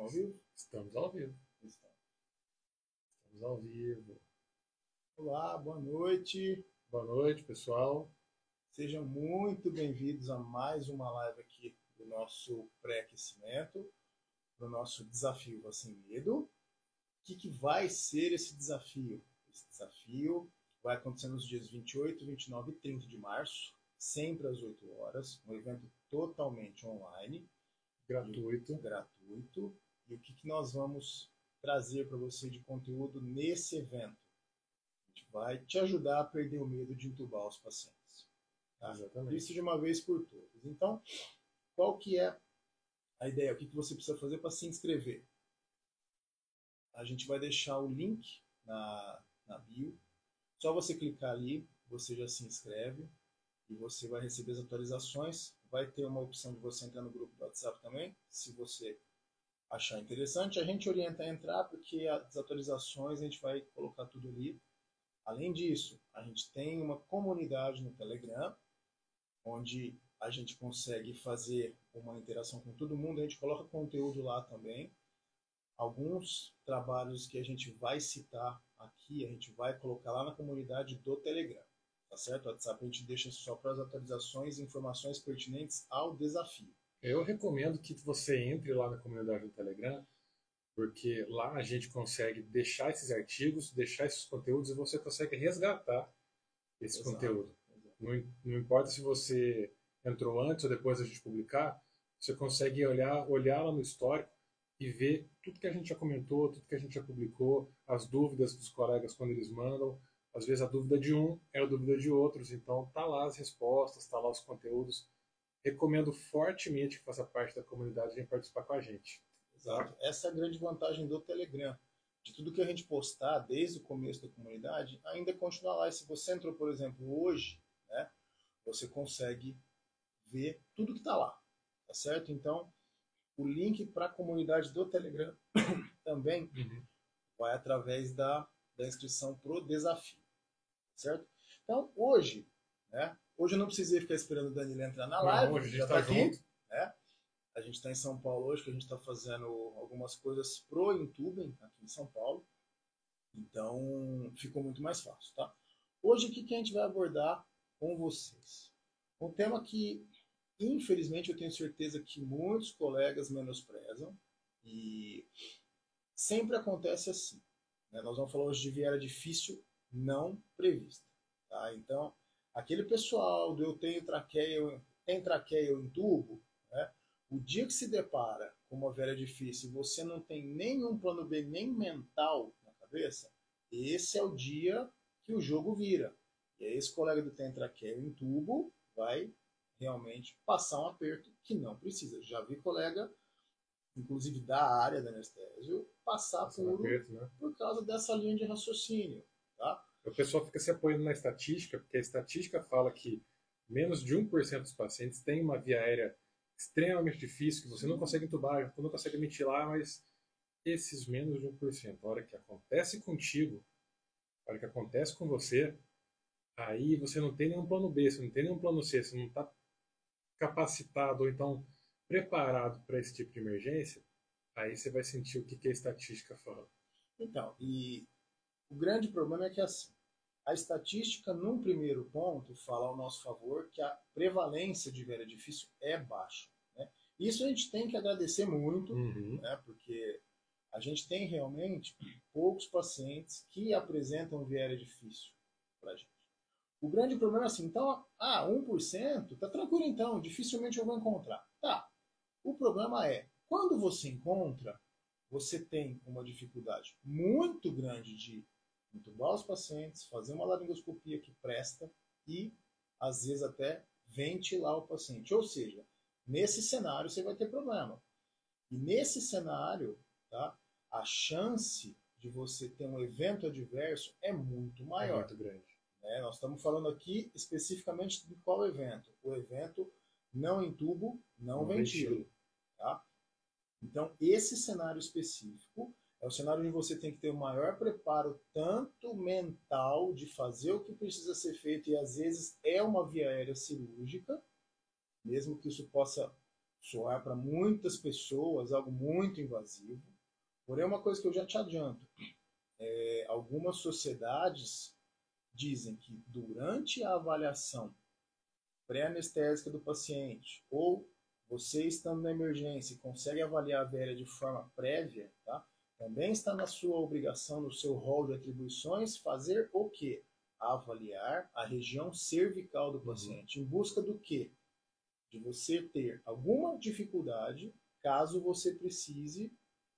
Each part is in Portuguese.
ao vivo? Estamos ao vivo. Estamos ao vivo. Olá, boa noite. Boa noite, pessoal. Sejam muito bem-vindos a mais uma live aqui do nosso pré-aquecimento, do nosso desafio Vá Sem Medo. O que vai ser esse desafio? Esse desafio vai acontecer nos dias 28, 29 e 30 de março, sempre às 8 horas, um evento totalmente online. Gratuito. E o que nós vamos trazer para você de conteúdo nesse evento? A gente vai te ajudar a perder o medo de entubar os pacientes. Tá? Exatamente. Isso de uma vez por todas. Então, qual que é a ideia? O que você precisa fazer para se inscrever? A gente vai deixar o link na bio. Só você clicar ali, você já se inscreve e você vai receber as atualizações. Vai ter uma opção de você entrar no grupo do WhatsApp também, se você achar interessante. A gente orienta a entrar porque as atualizações a gente vai colocar tudo ali. Além disso, a gente tem uma comunidade no Telegram, onde a gente consegue fazer uma interação com todo mundo. A gente coloca conteúdo lá também. Alguns trabalhos que a gente vai citar aqui, a gente vai colocar lá na comunidade do Telegram. Tá certo? O WhatsApp a gente deixa só para as atualizações e informações pertinentes ao desafio. Eu recomendo que você entre lá na comunidade do Telegram, porque lá a gente consegue deixar esses artigos, deixar esses conteúdos e você consegue resgatar esse conteúdo. Não importa se você entrou antes ou depois da gente publicar, você consegue olhar lá no histórico e ver tudo que a gente já comentou, tudo que a gente já publicou, as dúvidas dos colegas quando eles mandam. Às vezes a dúvida de um é a dúvida de outros, então tá lá as respostas, tá lá os conteúdos. Recomendo fortemente que faça parte da comunidade e venha participar com a gente. Exato. Essa é a grande vantagem do Telegram. De tudo que a gente postar desde o começo da comunidade, ainda continua lá. E se você entrou, por exemplo, hoje, né, você consegue ver tudo que está lá. Tá certo? Então, o link para a comunidade do Telegram também vai através da inscrição pro desafio. Certo? Então, hoje, né? Hoje eu não precisei ficar esperando o Danilo entrar na live. Hoje a gente já está aqui, junto. né? A gente está em São Paulo hoje, que a gente está fazendo algumas coisas pro Intubem aqui em São Paulo. Então, ficou muito mais fácil, tá? Hoje, o que a gente vai abordar com vocês? Um tema que, infelizmente, eu tenho certeza que muitos colegas menosprezam e sempre acontece assim. Né? Nós vamos falar hoje de viária difícil não prevista. Tá? Então, aquele pessoal do eu tenho traqueia, tem traqueia, eu entubo, né? O dia que se depara com uma viária difícil e você não tem nenhum plano B, nem mental na cabeça, esse é o dia que o jogo vira. E aí esse colega do tem traqueia, eu entubo, vai realmente passar um aperto que não precisa. Já vi colega, inclusive da área da anestésio, passar por causa dessa linha de raciocínio. Tá? O pessoal fica se apoiando na estatística, porque a estatística fala que menos de 1% dos pacientes tem uma via aérea extremamente difícil, que você não consegue entubar, não consegue ventilar, mas esses menos de 1%, a hora que acontece contigo, a hora que acontece com você, aí você não tem nenhum plano B, você não tem nenhum plano C, você não está capacitado ou então preparado para esse tipo de emergência, aí você vai sentir o que a estatística fala. Então, e o grande problema é que assim, a estatística, num primeiro ponto, fala ao nosso favor que a prevalência de viária difícil é baixa. Né? Isso a gente tem que agradecer muito, né? Porque a gente tem realmente poucos pacientes que apresentam viária difícil para a gente. O grande problema é assim, então, 1%, tá tranquilo então, dificilmente eu vou encontrar. Tá, o problema é, quando você encontra, você tem uma dificuldade muito grande de entubar os pacientes, fazer uma laringoscopia que presta e, às vezes, até ventilar o paciente. Ou seja, nesse cenário você vai ter problema. E nesse cenário, tá, a chance de você ter um evento adverso é muito maior. É muito grande. Nós estamos falando aqui especificamente de qual evento? O evento não entubo, não ventilo. Tá? Então, esse cenário específico é o cenário onde você tem que ter o maior preparo, tanto mental, de fazer o que precisa ser feito, e às vezes é uma via aérea cirúrgica, mesmo que isso possa soar para muitas pessoas algo muito invasivo. Porém, uma coisa que eu já te adianto, algumas sociedades dizem que durante a avaliação pré-anestésica do paciente, ou você estando na emergência e consegue avaliar a VL de forma prévia, tá? Também está na sua obrigação, no seu rol de atribuições, fazer o quê? Avaliar a região cervical do paciente. Em busca do quê? De você ter alguma dificuldade caso você precise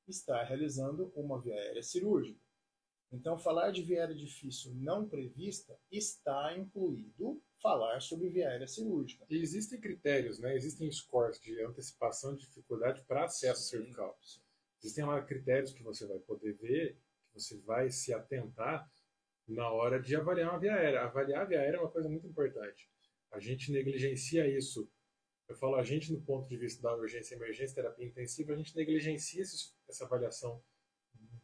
estar realizando uma via aérea cirúrgica. Então, falar de via aérea difícil não prevista está incluído falar sobre via aérea cirúrgica. E existem critérios, né? Existem scores de antecipação de dificuldade para acesso cervical. Sim. Existem lá critérios que você vai poder ver, que você vai se atentar na hora de avaliar uma via aérea. Avaliar a via aérea é uma coisa muito importante. A gente negligencia isso. Eu falo a gente no ponto de vista da urgência, emergência, terapia intensiva, a gente negligencia essa avaliação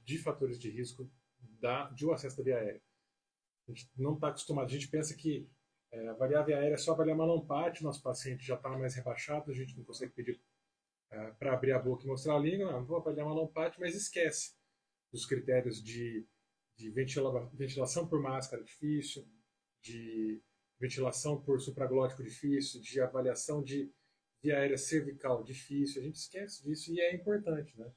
de fatores de risco de um acesso da via aérea. A gente não está acostumado. A gente pensa que avaliar a via aérea é só avaliar malompate, nosso paciente já está mais rebaixado, a gente não consegue pedir para abrir a boca e mostrar a língua, não vou avaliar malompate, mas esquece dos critérios de ventilação por máscara difícil, de ventilação por supraglótico difícil, de avaliação de via aérea cervical difícil. A gente esquece disso e é importante, né?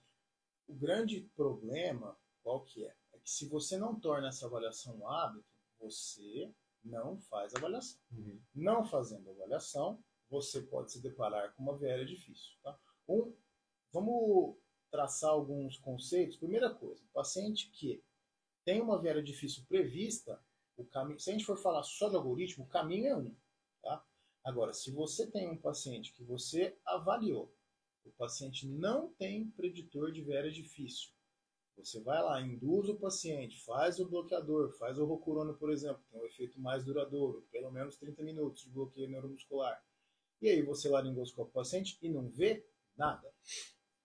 O grande problema, qual que é? É que se você não torna essa avaliação um hábito, você não faz avaliação. Não fazendo avaliação, você pode se deparar com uma via aérea difícil. Tá? Vamos traçar alguns conceitos. Primeira coisa, o paciente que tem uma via aérea difícil prevista, o caminho, se a gente for falar só de algoritmo, o caminho é um. Tá? Agora, se você tem um paciente que você avaliou, o paciente não tem preditor de via aérea difícil, você vai lá, induz o paciente, faz o bloqueador, faz o rocurona, por exemplo, tem um efeito mais duradouro, pelo menos 30 minutos de bloqueio neuromuscular. E aí você laringoscopa o paciente e não vê nada.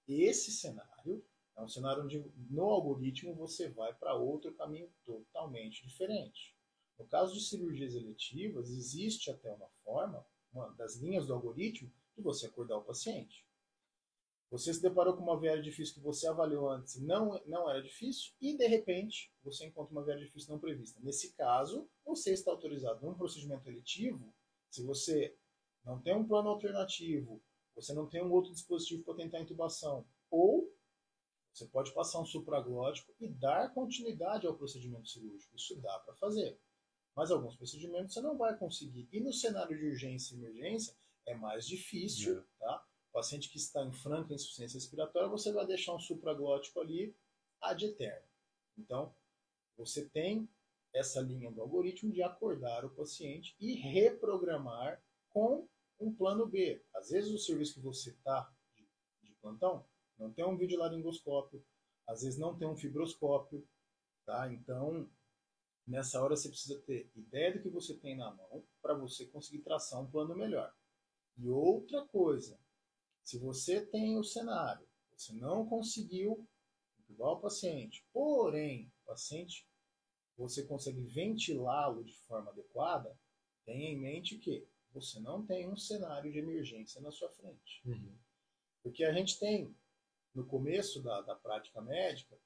Esse cenário é um cenário onde no algoritmo você vai para outro caminho totalmente diferente. No caso de cirurgias eletivas, existe até uma forma, uma das linhas do algoritmo, de você acordar o paciente. Você se deparou com uma via aérea difícil que você avaliou antes e não era difícil, e de repente você encontra uma via aérea difícil não prevista. Nesse caso, você está autorizado num procedimento eletivo, se você não tem um plano alternativo, você não tem um outro dispositivo para tentar intubação, ou você pode passar um supraglótico e dar continuidade ao procedimento cirúrgico. Isso dá para fazer. Mas alguns procedimentos você não vai conseguir. E no cenário de urgência e emergência é mais difícil, tá? O paciente que está em franca insuficiência respiratória, você vai deixar um supraglótico ali ad eterno. Então, você tem essa linha do algoritmo de acordar o paciente e reprogramar com um plano B. Às vezes o serviço que você está de plantão não tem um videolaringoscópio, às vezes não tem um fibroscópio, tá? Então, nessa hora você precisa ter ideia do que você tem na mão para você conseguir traçar um plano melhor. E outra coisa, se você tem o cenário, você não conseguiu intubar o paciente, porém, o paciente, você consegue ventilá-lo de forma adequada, tenha em mente que você não tem um cenário de emergência na sua frente. Porque a gente tem, no começo da prática médica,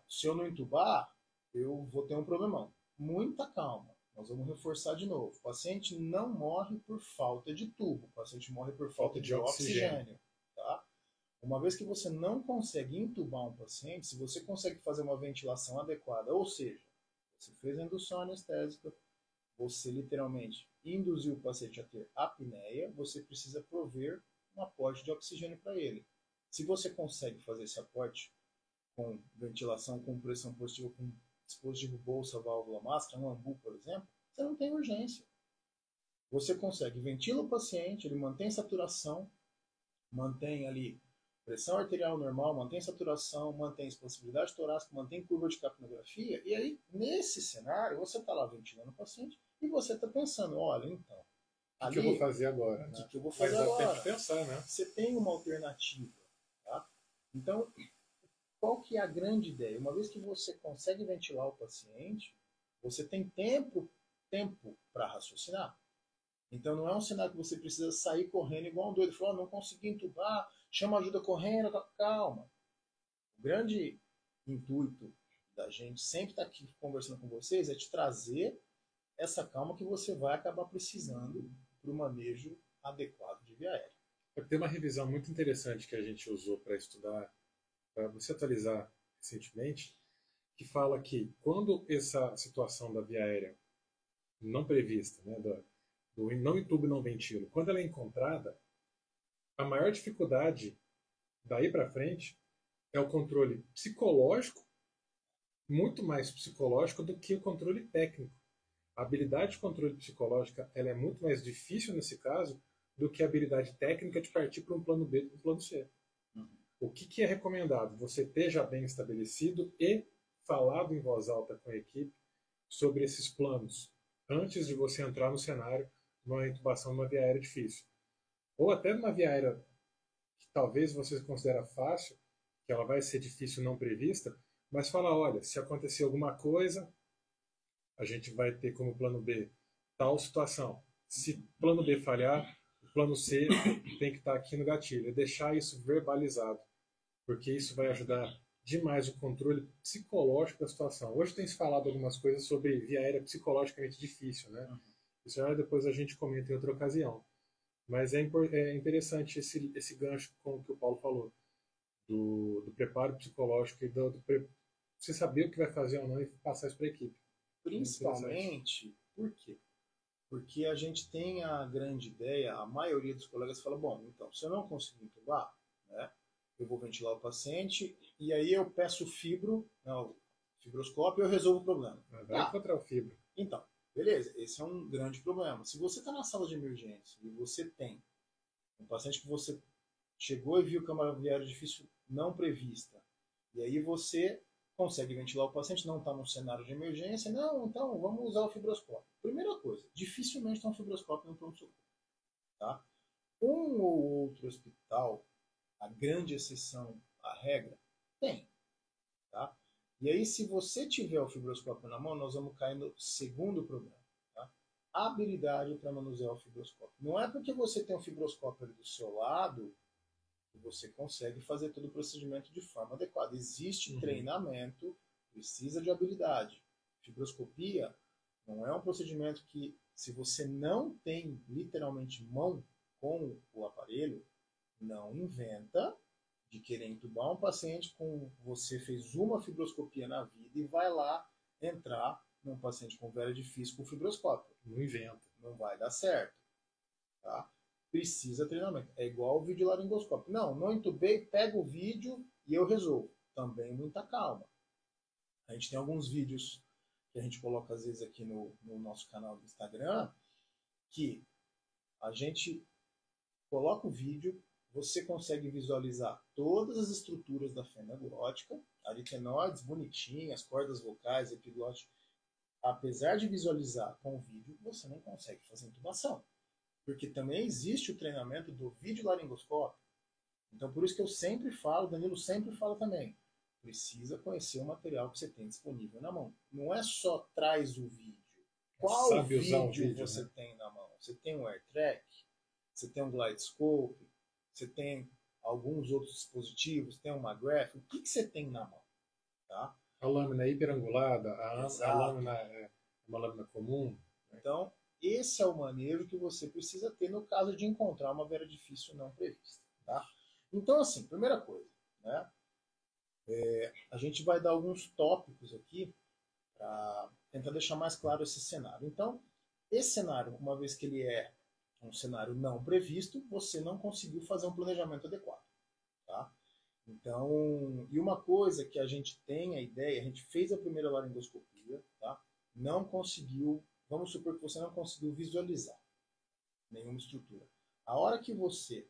se eu não intubar, eu vou ter um problemão. Muita calma, nós vamos reforçar de novo. O paciente não morre por falta de tubo, o paciente morre por falta de oxigênio. Tá? Uma vez que você não consegue intubar um paciente, se você consegue fazer uma ventilação adequada, ou seja, você fez a indução anestésica, você literalmente induziu o paciente a ter apneia, você precisa prover um aporte de oxigênio para ele. Se você consegue fazer esse aporte com ventilação, com pressão positiva, com dispositivo bolsa, válvula, máscara, um AMBU, por exemplo, você não tem urgência. Você consegue, ventila o paciente, ele mantém saturação, mantém ali pressão arterial normal, mantém saturação, mantém expansibilidade torácica, mantém curva de capnografia, e aí, nesse cenário, você está lá ventilando o paciente e você está pensando, olha, então, o que eu vou fazer agora? O que eu vou fazer agora? Tem que pensar, né? Você tem uma alternativa, tá? Então, qual que é a grande ideia? Uma vez que você consegue ventilar o paciente, você tem tempo para raciocinar. Então não é um cenário que você precisa sair correndo igual um doido. Falou, não consegui entubar, chama ajuda correndo, calma. O grande intuito da gente sempre estar aqui conversando com vocês é te trazer essa calma que você vai acabar precisando para o manejo adequado de via aérea. Tem uma revisão muito interessante que a gente usou para estudar, para você atualizar recentemente, que fala que quando essa situação da via aérea não prevista, né, do não entubo e não ventilo, quando ela é encontrada, a maior dificuldade daí para frente é o controle psicológico, muito mais psicológico do que o controle técnico. A habilidade de controle psicológica ela é muito mais difícil nesse caso do que a habilidade técnica de partir para um plano B para um plano C. O que é recomendado? Você ter já bem estabelecido e falado em voz alta com a equipe sobre esses planos antes de você entrar no cenário numa intubação numa via aérea difícil. Ou até numa via aérea que talvez você considere fácil, que ela vai ser difícil não prevista, mas fala, olha, se acontecer alguma coisa, a gente vai ter como plano B tal situação. Se plano B falhar, o plano C tem que estar aqui no gatilho. É deixar isso verbalizado, porque isso vai ajudar demais o controle psicológico da situação. Hoje tem se falado algumas coisas sobre via aérea psicologicamente difícil, né? Isso depois a gente comenta em outra ocasião. Mas é interessante esse gancho com o que o Paulo falou, do preparo psicológico e você saber o que vai fazer ou não e passar isso para a equipe. Principalmente, por quê? Porque a gente tem a grande ideia, a maioria dos colegas fala, bom, então, se eu não conseguir entubar, né, eu vou ventilar o paciente e aí eu peço fibroscópio e eu resolvo o problema. Vai encontrar o fibro. Então, beleza, esse é um grande problema. Se você está na sala de emergência e você tem um paciente que você chegou e viu câmara viária difícil não prevista, e aí você consegue ventilar o paciente, não está num cenário de emergência, não, então vamos usar o fibroscópio. Primeira coisa, dificilmente tem um fibroscópio no pronto-socorro. Tá? Um ou outro hospital, a grande exceção à regra, tem. Tá? E aí, se você tiver o fibroscópio na mão, nós vamos cair no segundo problema. Tá? Habilidade para manusear o fibroscópio. Não é porque você tem um fibroscópio ali do seu lado que você consegue fazer todo o procedimento de forma adequada. Existe treinamento, precisa de habilidade. Fibroscopia não é um procedimento que, se você não tem literalmente mão com o aparelho, não inventa de querer entubar um paciente com você fez uma fibroscopia na vida e vai lá entrar num paciente com vera difícil com fibroscópio. Não inventa. Não vai dar certo. Tá? Precisa treinamento. É igual o vídeo laringoscópio. Não entubei, pega o vídeo e eu resolvo. Também muita calma. A gente tem alguns vídeos que a gente coloca às vezes aqui no nosso canal do Instagram, que a gente coloca o vídeo, você consegue visualizar todas as estruturas da fenda glótica, aritenoides bonitinhas, cordas vocais, epiglote. Apesar de visualizar com o vídeo, você não consegue fazer intubação. Porque também existe o treinamento do vídeo laringoscópio. Então, por isso que eu sempre falo, Danilo sempre fala também, precisa conhecer o material que você tem disponível na mão. Não é só traz o vídeo. Qual vídeo você tem na mão? Você tem um AirTrack? Você tem um GlideScope? Você tem alguns outros dispositivos? Tem uma graph? O que você tem na mão? Tá? A lâmina é hiperangulada, a lâmina é uma lâmina comum. Então, esse é o manejo que você precisa ter no caso de encontrar uma vera difícil não prevista. Tá? Então, assim, primeira coisa, né? A gente vai dar alguns tópicos aqui para tentar deixar mais claro esse cenário. Então, esse cenário, uma vez que ele é um cenário não previsto, você não conseguiu fazer um planejamento adequado. Tá? Então, e uma coisa que a gente tem a ideia, a gente fez a primeira laringoscopia, tá? Não conseguiu, vamos supor que você não conseguiu visualizar nenhuma estrutura. A hora que você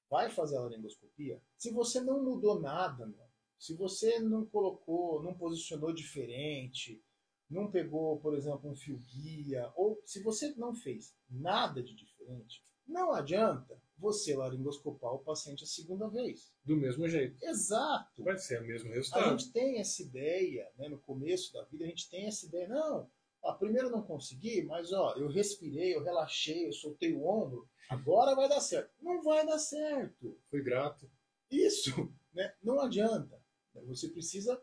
vai fazer a laringoscopia, se você não mudou nada, se você não colocou, não posicionou diferente, não pegou, por exemplo, um fio guia, ou se você não fez nada de diferente, não adianta você laringoscopar o paciente a segunda vez. Do mesmo jeito. Exato. Vai ser o mesmo resultado. A gente tem essa ideia, né, no começo da vida, a gente tem essa ideia, não, Ó, primeiro eu não consegui, mas ó, eu respirei, eu relaxei, eu soltei o ombro, agora vai dar certo. Não vai dar certo. Fui grato. Isso, né? Não adianta. Você precisa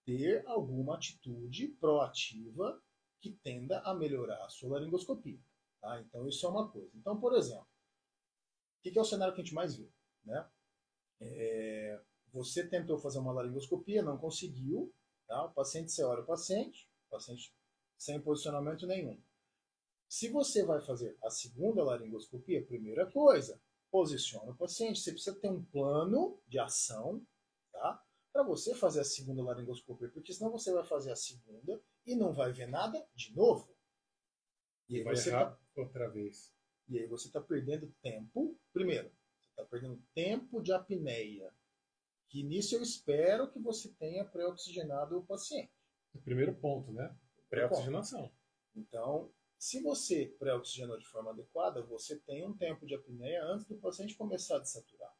ter alguma atitude proativa que tenda a melhorar a sua laringoscopia. Tá? Então, isso é uma coisa. Então, por exemplo, o que é o cenário que a gente mais vê? Né? Você tentou fazer uma laringoscopia, não conseguiu. Tá? O paciente, você olha o paciente sem posicionamento nenhum. Se você vai fazer a segunda laringoscopia, primeira coisa, posiciona o paciente. Você precisa ter um plano de ação, tá? Para você fazer a segunda laringoscopia, porque senão você vai fazer a segunda e não vai ver nada de novo. E aí vai errar outra vez. E aí você está perdendo tempo. Primeiro, você está perdendo tempo de apneia. Que nisso eu espero que você tenha pré-oxigenado o paciente. O primeiro ponto, né? Pré-oxigenação. Então, se você pré-oxigenou de forma adequada, você tem um tempo de apneia antes do paciente começar a desaturar.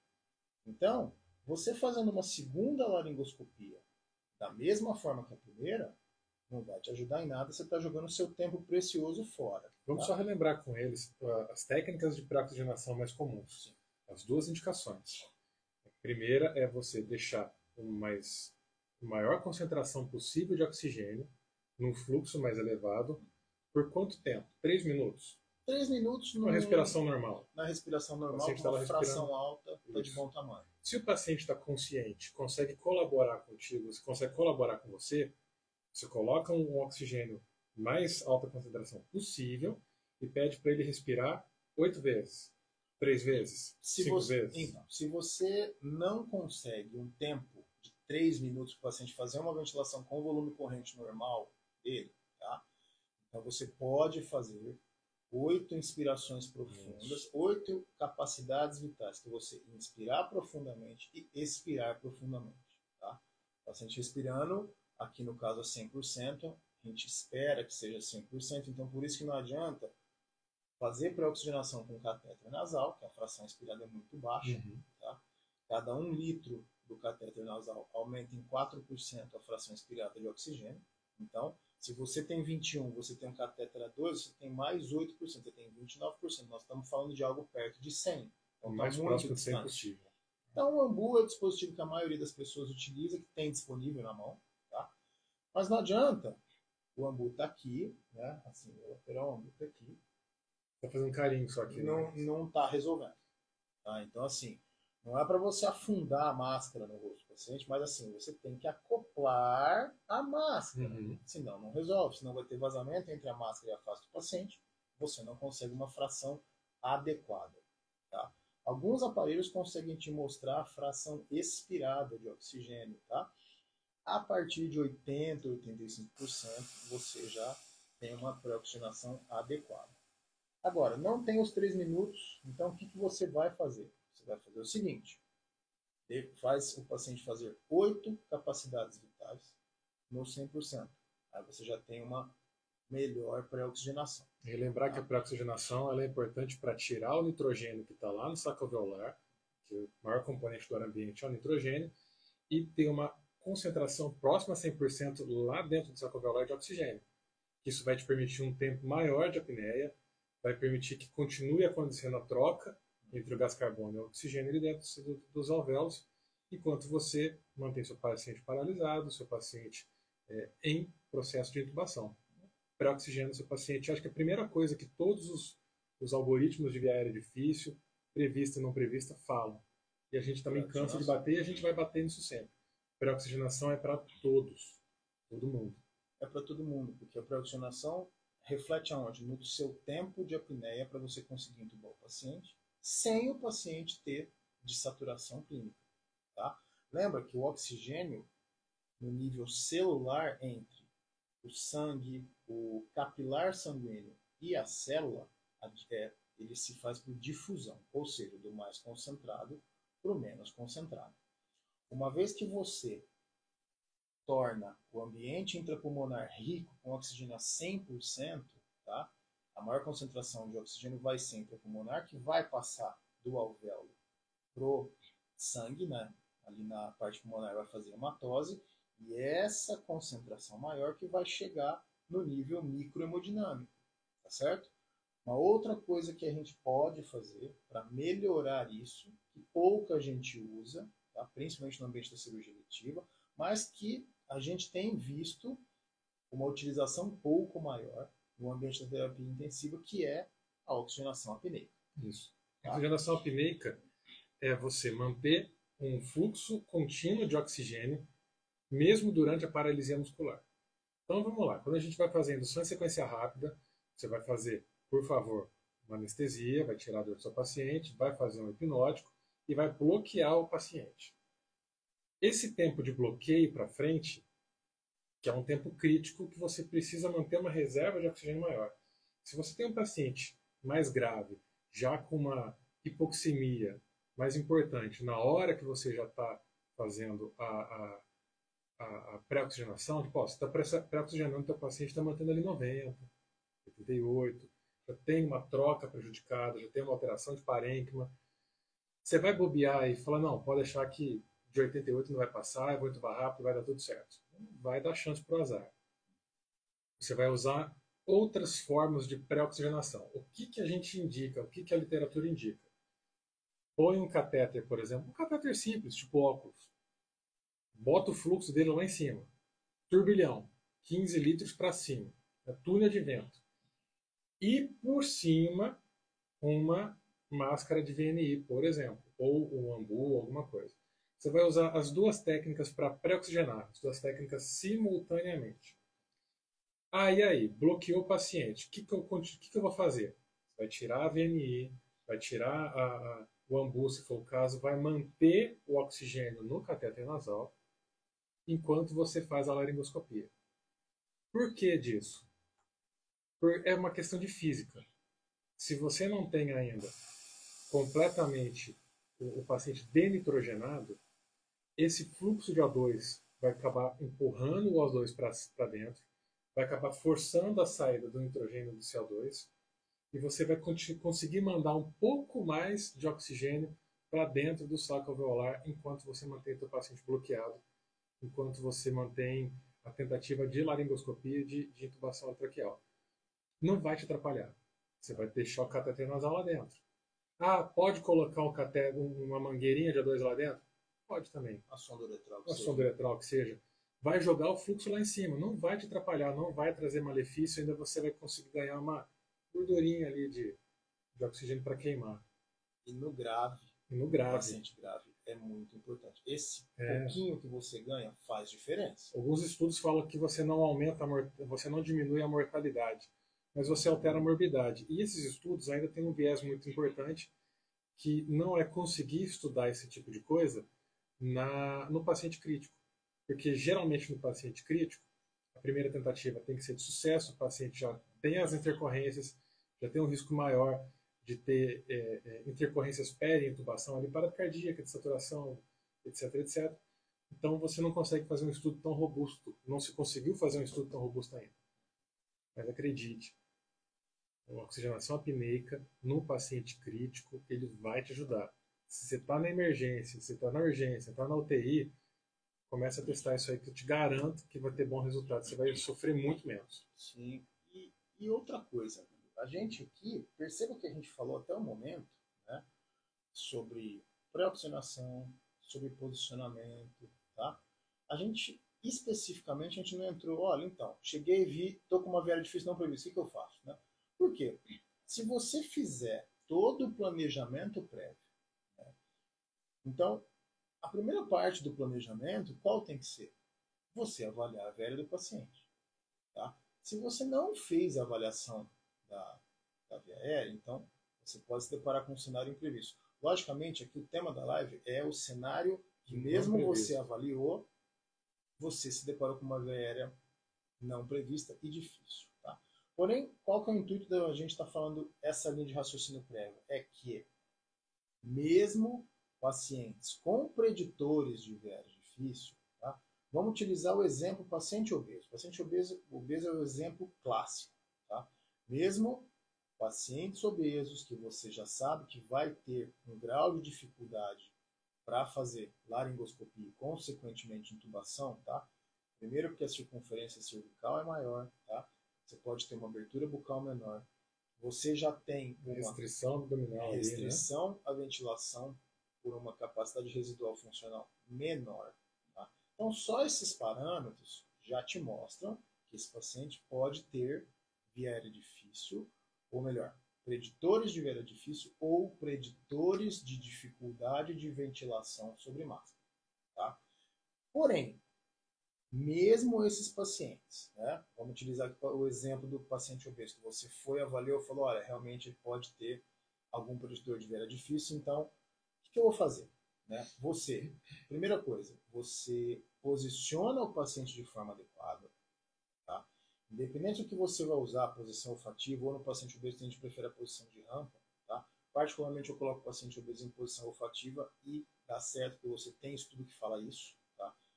Então, você fazendo uma segunda laringoscopia da mesma forma que a primeira, não vai te ajudar em nada, você está jogando seu tempo precioso fora. Vamos só relembrar com eles as técnicas de pré-oxigenação mais comuns. Sim. As duas indicações. A primeira é você deixar maior concentração possível de oxigênio num fluxo mais elevado. Por quanto tempo? 3 minutos? 3 minutos uma respiração normal. Na respiração normal, com uma fração alta, está de bom tamanho. Se o paciente está consciente, consegue colaborar contigo, você consegue colaborar com você, você coloca um oxigênio mais alta concentração possível e pede para ele respirar 8 vezes, 3 vezes, 5 vezes. Então, se você não consegue um tempo de 3 minutos para o paciente fazer uma ventilação com volume corrente normal dele, tá? Então você pode fazer 8 inspirações profundas, 8 capacidades vitais, que você inspirar profundamente e expirar profundamente. Tá? O paciente respirando, aqui no caso é 100%, a gente espera que seja 100%, então por isso que não adianta fazer pré-oxigenação com catéter nasal, que a fração expirada é muito baixa. Uhum. Tá? Cada 1 litro do catéter nasal aumenta em 4% a fração expirada de oxigênio. Então, se você tem 21, você tem um catéter a 2, você tem mais 8%, você tem 29%. Nós estamos falando de algo perto de 100. Então, mais tá próximo muito de 100 possível. Então, o AMBU é o dispositivo que a maioria das pessoas utiliza, que tem disponível na mão. Tá? Mas não adianta. O AMBU está aqui, né? Assim, o lateral AMBU está aqui. Está fazendo carinho só aqui. Não está resolvendo. Tá? Então, assim, não é para você afundar a máscara no rosto do paciente, mas assim, você tem que acoplar a máscara. Uhum. Senão não resolve, senão vai ter vazamento entre a máscara e a face do paciente, você não consegue uma fração adequada. Tá? Alguns aparelhos conseguem te mostrar a fração expirada de oxigênio. Tá? A partir de 80%, 85%, você já tem uma pré-oxigenação adequada. Agora, não tem os 3 minutos, então o que você vai fazer? Você vai fazer o seguinte, faz o paciente fazer 8 capacidades vitais no 100%. Aí você já tem uma melhor pré-oxigenação. E lembrar que a pré-oxigenação ela é importante para tirar o nitrogênio que está lá no saco alveolar, que o maior componente do ar ambiente é o nitrogênio, e ter uma concentração próxima a 100% lá dentro do saco alveolar de oxigênio. Isso vai te permitir um tempo maior de apneia, vai permitir que continue acontecendo a troca entre o gás carbônico e o oxigênio ali dentro dos alvéolos, enquanto você mantém seu paciente paralisado, seu paciente em processo de intubação. Pré-oxigênio seu paciente. Acho que a primeira coisa que todos os algoritmos de via aérea difícil, prevista e não prevista, falam. E a gente também cansa de bater e a gente vai bater nisso sempre. Pré-oxigenação é para todos, todo mundo. É para todo mundo, porque a pré-oxigenação reflete aonde? No seu tempo de apneia para você conseguir intubar o paciente, sem o paciente ter dessaturação clínica. Tá? Lembra que o oxigênio, no nível celular, entre o sangue, o capilar sanguíneo e a célula, ele se faz por difusão, ou seja, do mais concentrado para o menos concentrado. Uma vez que você torna o ambiente intrapulmonar rico com oxigênio a 100%, tá? A maior concentração de oxigênio vai ser intrapulmonar, que vai passar do alvéolo pro sangue, né? Ali na parte pulmonar vai fazer hematose, e essa concentração maior que vai chegar no nível microhemodinâmico, tá certo? Uma outra coisa que a gente pode fazer para melhorar isso, que pouca gente usa, tá? Principalmente no ambiente da cirurgia eletiva, mas que a gente tem visto uma utilização um pouco maior no ambiente da terapia intensiva, que é a oxigenação apneica. Isso. A oxigenação apneica é você manter um fluxo contínuo de oxigênio, mesmo durante a paralisia muscular. Então vamos lá. Quando a gente vai fazer indução em sequência rápida, você vai fazer, por favor, uma anestesia, vai tirar a dor do seu paciente, vai fazer um hipnótico e vai bloquear o paciente. Esse tempo de bloqueio para frente, que é um tempo crítico, que você precisa manter uma reserva de oxigênio maior. Se você tem um paciente mais grave, já com uma hipoxemia mais importante, na hora que você já está fazendo a pré-oxigenação, tipo, você está pré-oxigenando o seu paciente, está mantendo ali 90, 88, já tem uma troca prejudicada, já tem uma alteração de parênquima. Você vai bobear e falar, não, pode achar que de 88 não vai passar, eu vou entubar rápido, vai dar tudo certo. Vai dar chance para o azar. Você vai usar outras formas de pré-oxigenação. O que a gente indica, o que a literatura indica? Põe um catéter, por exemplo, um catéter simples, tipo óculos. Bota o fluxo dele lá em cima. Turbilhão, 15 litros para cima. É túnel de vento. E por cima, uma máscara de VNI, por exemplo. Ou um ambu, alguma coisa. Você vai usar as duas técnicas para pré-oxigenar. As duas técnicas simultaneamente. E aí? Bloqueou o paciente. O que eu vou fazer? Você vai tirar a VNI, vai tirar o ambu, se for o caso, vai manter o oxigênio no catéter nasal, enquanto você faz a laringoscopia. Por que disso? É uma questão de física. Se você não tem ainda completamente o paciente denitrogenado, esse fluxo de O2 vai acabar empurrando o O2 para dentro, vai acabar forçando a saída do nitrogênio do CO2, e você vai conseguir mandar um pouco mais de oxigênio para dentro do saco alveolar enquanto você mantém o seu paciente bloqueado, enquanto você mantém a tentativa de laringoscopia de intubação traqueal. Não vai te atrapalhar. Você vai deixar o catéter nasal lá dentro. Pode colocar um catéter, uma mangueirinha de O2 lá dentro? Pode também. A sonda uretral. A sonda uretral que seja. Vai jogar o fluxo lá em cima. Não vai te atrapalhar, não vai trazer malefício, ainda você vai conseguir ganhar uma gordurinha ali de oxigênio para queimar. E no grave, no paciente grave, é muito importante. Esse pouquinho que você ganha faz diferença. Alguns estudos falam que você não você não diminui a mortalidade, mas você altera a morbidade. E esses estudos ainda têm um viés muito importante, que não é conseguir estudar esse tipo de coisa no paciente crítico. Porque geralmente no paciente crítico, a primeira tentativa tem que ser de sucesso, o paciente já tem as intercorrências, já tem um risco maior de ter intercorrências peri-intubação, ali, parada cardíaca, de saturação, etc, etc. Então você não consegue fazer um estudo tão robusto, não se conseguiu fazer um estudo tão robusto ainda. Mas acredite, a oxigenação apneica no paciente crítico, ele vai te ajudar. Se você está na emergência, se está na urgência, está na UTI, começa a testar isso aí que eu te garanto que vai ter bom resultado. Você vai sofrer muito menos. Sim. E outra coisa, a gente aqui, perceba que a gente falou até o momento, né, sobre pré-oxigenação, sobre posicionamento, tá? A gente, especificamente, a gente não entrou, olha, então, cheguei e vi, estou com uma viária difícil não prevista, o que eu faço? Né? Por quê? Se você fizer todo o planejamento prévio, né, então, a primeira parte do planejamento, qual tem que ser? Você avaliar a viária do paciente. Tá? Se você não fez a avaliação da via aérea, então você pode se deparar com um cenário imprevisto. Logicamente, aqui o tema da live é o cenário que mesmo você avaliou, você se deparou com uma via aérea não prevista e difícil. Tá? Porém, qual que é o intuito da gente estar falando essa linha de raciocínio prévio? É que mesmo pacientes com preditores de via aérea difícil, tá? Vamos utilizar o exemplo paciente obeso. Paciente obeso é o exemplo clássico. Tá? Mesmo pacientes obesos que você já sabe que vai ter um grau de dificuldade para fazer laringoscopia e, consequentemente, intubação, tá? Primeiro porque a circunferência cervical é maior, tá? você pode ter uma abertura bucal menor, você já tem uma restrição abdominal, restrição ali, né? À ventilação por uma capacidade residual funcional menor. Tá? Então, só esses parâmetros já te mostram que esse paciente pode ter via aérea difícil, ou melhor, preditores de via aérea difícil ou preditores de dificuldade de ventilação sobre máscara. Tá? Porém, mesmo esses pacientes, né? Vamos utilizar o exemplo do paciente obeso, que você foi, avaliou e falou, olha, realmente ele pode ter algum preditor de via aérea difícil, então, o que eu vou fazer? Né? Você, primeira coisa, você posiciona o paciente de forma adequada, tá? Independente do que você vai usar, a posição olfativa, ou no paciente obeso a gente prefere a posição de rampa, tá? Particularmente eu coloco o paciente obeso em posição olfativa e dá certo, porque você tem estudo que fala isso.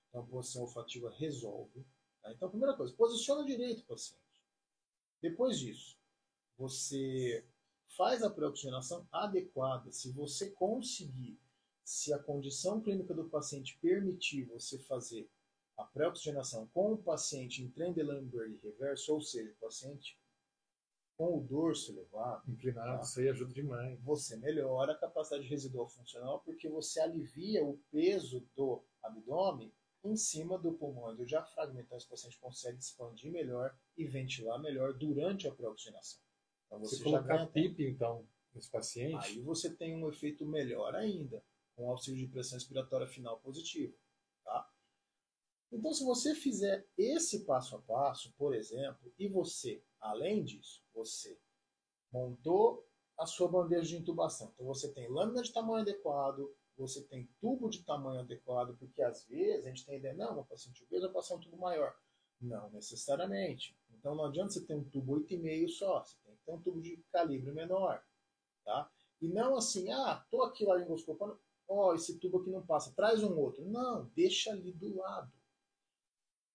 Então, a posição olfativa resolve. Tá? Então, a primeira coisa, posiciona direito o paciente. Depois disso, você faz a pré-oxigenação adequada. Se você conseguir, se a condição clínica do paciente permitir você fazer a pré-oxigenação com o paciente em Trendelenburg reverso, ou seja, o paciente com o dorso elevado, inclinado, tá? Isso aí ajuda demais. Você melhora a capacidade residual funcional porque você alivia o peso do abdômen em cima do pulmão e do diafragma. Então, esse paciente consegue expandir melhor e ventilar melhor durante a pré-oxigenação. Então, você Se colocar PIP, então, nesse paciente... Aí você tem um efeito melhor ainda, com auxílio de pressão expiratória final positiva. Tá? Então, se você fizer esse passo a passo, por exemplo, e você, além disso, você montou a sua bandeja de intubação. Então, você tem lâmina de tamanho adequado, você tem tubo de tamanho adequado, porque às vezes a gente tem a ideia, não, o paciente obeso vai passar um tubo maior. Não necessariamente. Então não adianta você ter um tubo 8,5 só, você tem que ter um tubo de calibre menor. Tá? E não assim, tô aqui laringoscopando, esse tubo aqui não passa, traz um outro. Não, deixa ali do lado.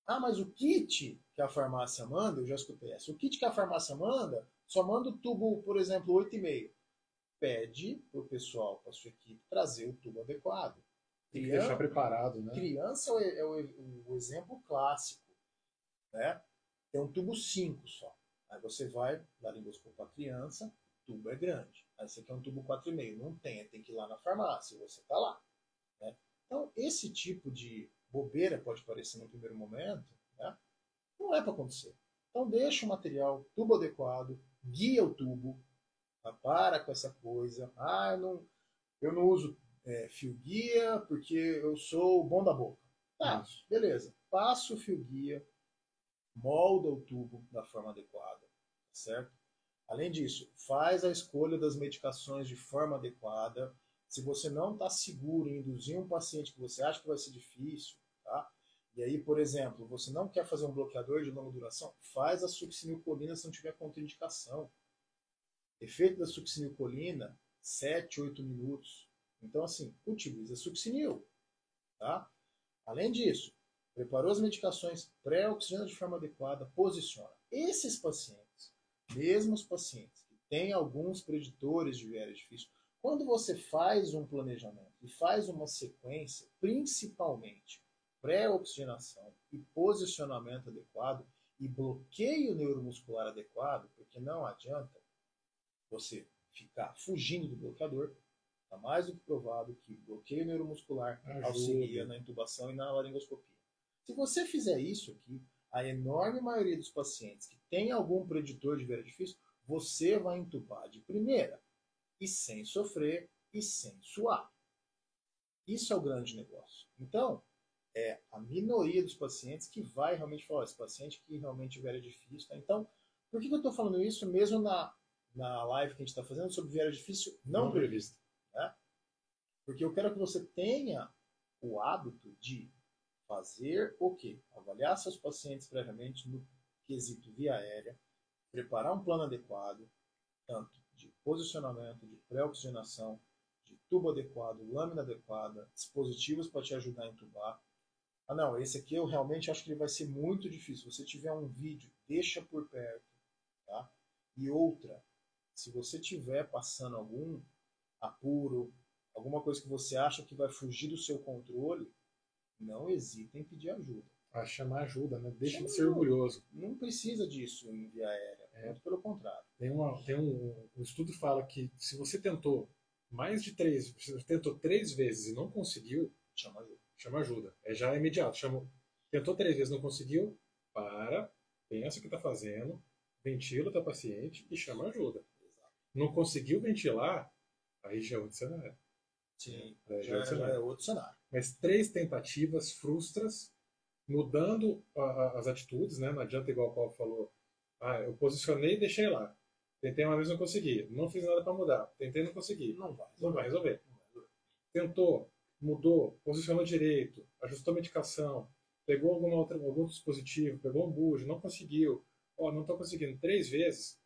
Mas o kit que a farmácia manda, eu já escutei essa, o kit que a farmácia manda, só manda o tubo, por exemplo, 8,5. Pede para o pessoal, para a sua equipe, trazer o tubo adequado. Tem que deixar preparado, né? Criança é o exemplo clássico. Né? Tem um tubo 5 só. Aí você vai, laringoscopar a criança, o tubo é grande. Aí você quer um tubo 4,5. Não tem, tem que ir lá na farmácia, você está lá. Né? Então, esse tipo de bobeira pode parecer no primeiro momento, né? Não é para acontecer. Então, deixa o material, tubo adequado, guia o tubo, para com essa coisa. Eu não uso fio guia porque eu sou bom da boca. Tá, beleza. Passa o fio guia, molda o tubo da forma adequada, certo? Além disso, faz a escolha das medicações de forma adequada. Se você não está seguro em induzir um paciente que você acha que vai ser difícil, tá? E aí, por exemplo, você não quer fazer um bloqueador de longa duração, faz a succinilcolina se não tiver contraindicação. Efeito da succinilcolina, 7, 8 minutos. Então, assim, utiliza succinil. Tá? Além disso, preparou as medicações, pré-oxigena de forma adequada, posiciona. Esses pacientes, mesmo os pacientes que têm alguns preditores de via aérea difícil, quando você faz um planejamento e faz uma sequência, principalmente pré-oxigenação e posicionamento adequado e bloqueio neuromuscular adequado, porque não adianta você ficar fugindo do bloqueador, está mais do que provado que bloqueio neuromuscular auxilia na intubação e na laringoscopia. Se você fizer isso aqui, a enorme maioria dos pacientes que tem algum preditor de via aérea difícil, você vai intubar de primeira e sem sofrer e sem suar. Isso é o grande negócio. Então, é a minoria dos pacientes que vai realmente falar, esse paciente que realmente via aérea difícil. Tá? Então, por que eu estou falando isso mesmo na live que a gente está fazendo sobre via aérea difícil não prevista? Né? Porque eu quero que você tenha o hábito de fazer o quê? Avaliar seus pacientes previamente no quesito via aérea, preparar um plano adequado, tanto de posicionamento, de pré-oxigenação, de tubo adequado, lâmina adequada, dispositivos para te ajudar a entubar. Não, esse aqui eu realmente acho que ele vai ser muito difícil. Se você tiver um vídeo, deixa por perto. Tá? E outra, se você tiver passando algum apuro, alguma coisa que você acha que vai fugir do seu controle, não hesite em pedir ajuda. A chamar ajuda, né? Deixa Chama de ser ajuda. orgulhoso. Não precisa disso em via aérea, muito pelo contrário. Um estudo que fala que se você tentou você tentou 3 vezes e não conseguiu, Chama ajuda. chama ajuda. Já é imediato. Tentou 3 vezes, não conseguiu, pensa o que está fazendo, ventila o teu paciente e chama ajuda. Exato. Não conseguiu ventilar, aí já é outro cenário. Sim, Já é outro cenário. Mas 3 tentativas frustras, mudando as atitudes, né? Não adianta, igual o Paulo falou, eu posicionei e deixei lá. Tentei uma vez, não consegui. Não fiz nada para mudar. Tentei, não consegui. Não vai resolver. Tentou, mudou, posicionou direito, ajustou a medicação, pegou algum dispositivo, pegou um bujo, não conseguiu. Não estou conseguindo 3 vezes.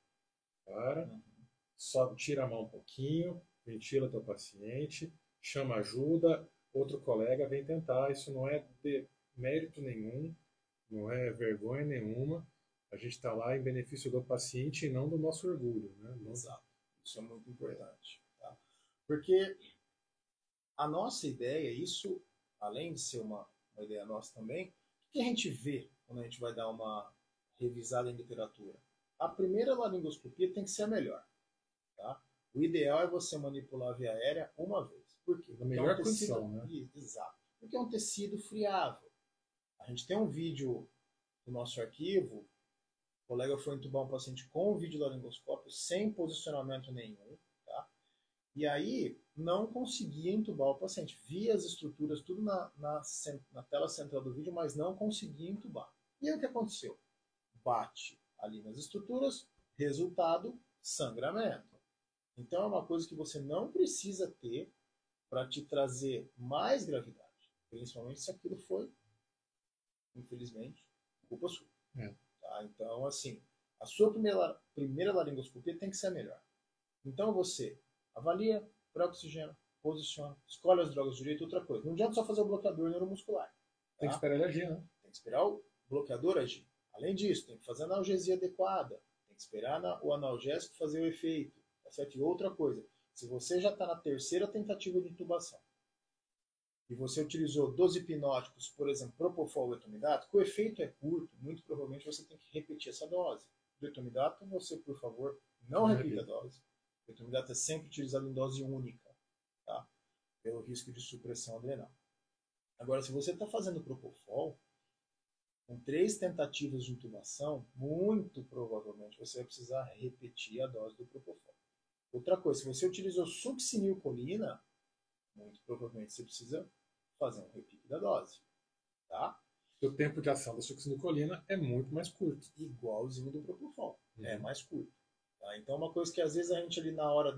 Só tira a mão um pouquinho, ventila teu paciente, chama ajuda, outro colega vem tentar. Isso não é de mérito nenhum, não é vergonha nenhuma. A gente está lá em benefício do paciente e não do nosso orgulho, né? Exato. Isso é muito importante. Tá? Porque a nossa ideia, isso, além de ser uma ideia nossa também, o que a gente vê quando a gente vai dar uma revisada em literatura? A primeira laringoscopia tem que ser a melhor. Tá? O ideal é você manipular a via aérea uma vez. Por quê? Na melhor condição, né? Exato. Porque é um tecido friável. A gente tem um vídeo no nosso arquivo. O colega foi entubar um paciente com videolaringoscópio sem posicionamento nenhum, tá? E aí não conseguia entubar o paciente. Via as estruturas tudo na tela central do vídeo, mas não conseguia entubar. E aí o que aconteceu? Bate ali nas estruturas, resultado, sangramento. Então é uma coisa que você não precisa ter para te trazer mais gravidade. Principalmente se aquilo foi, infelizmente, culpa sua. Tá? Então, assim, a sua primeira laringoscopia tem que ser a melhor. Então você avalia, pré-oxigena, posiciona, escolhe as drogas direito. Outra coisa, não adianta só fazer o bloqueador neuromuscular. Tá? Tem que esperar ele agir, né? Tem que esperar o bloqueador agir. Além disso, tem que fazer a analgesia adequada. Tem que esperar o analgésico fazer o efeito. Tá certo? E outra coisa, se você já está na terceira tentativa de intubação e você utilizou 12 hipnóticos, por exemplo, Propofol ou etomidato, o efeito é curto, muito provavelmente você tem que repetir essa dose. Do etomidato, você, por favor, não repita a dose. O etomidato é sempre utilizado em dose única, tá? Pelo risco de supressão adrenal. Agora, se você está fazendo Propofol, com 3 tentativas de intubação, muito provavelmente você vai precisar repetir a dose do Propofol. Outra coisa, se você utilizou succinilcolina, muito provavelmente você precisa fazer um repique da dose. Tá? O tempo de ação da succinilcolina é muito mais curto. Igualzinho do Propofol. É mais curto. Tá? Então, uma coisa que às vezes a gente ali na hora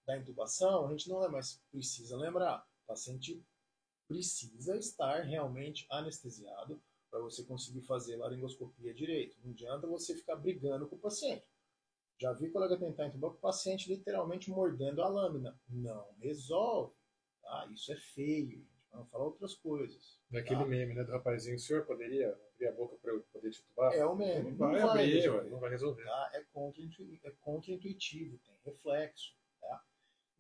da intubação, a gente não mais precisa lembrar. O paciente precisa estar realmente anestesiado para você conseguir fazer laringoscopia direito. Não adianta você ficar brigando com o paciente. Já vi colega tentar intubar com o paciente literalmente mordendo a lâmina. Não resolve. Tá? Isso é feio. Vamos falar outras coisas. Daquele meme, né, do rapazinho, o senhor poderia abrir a boca para eu poder te tubar? É o meme. Não vai abrir, não vai resolver. Tá? É contra-intuitivo, tem reflexo. Tá?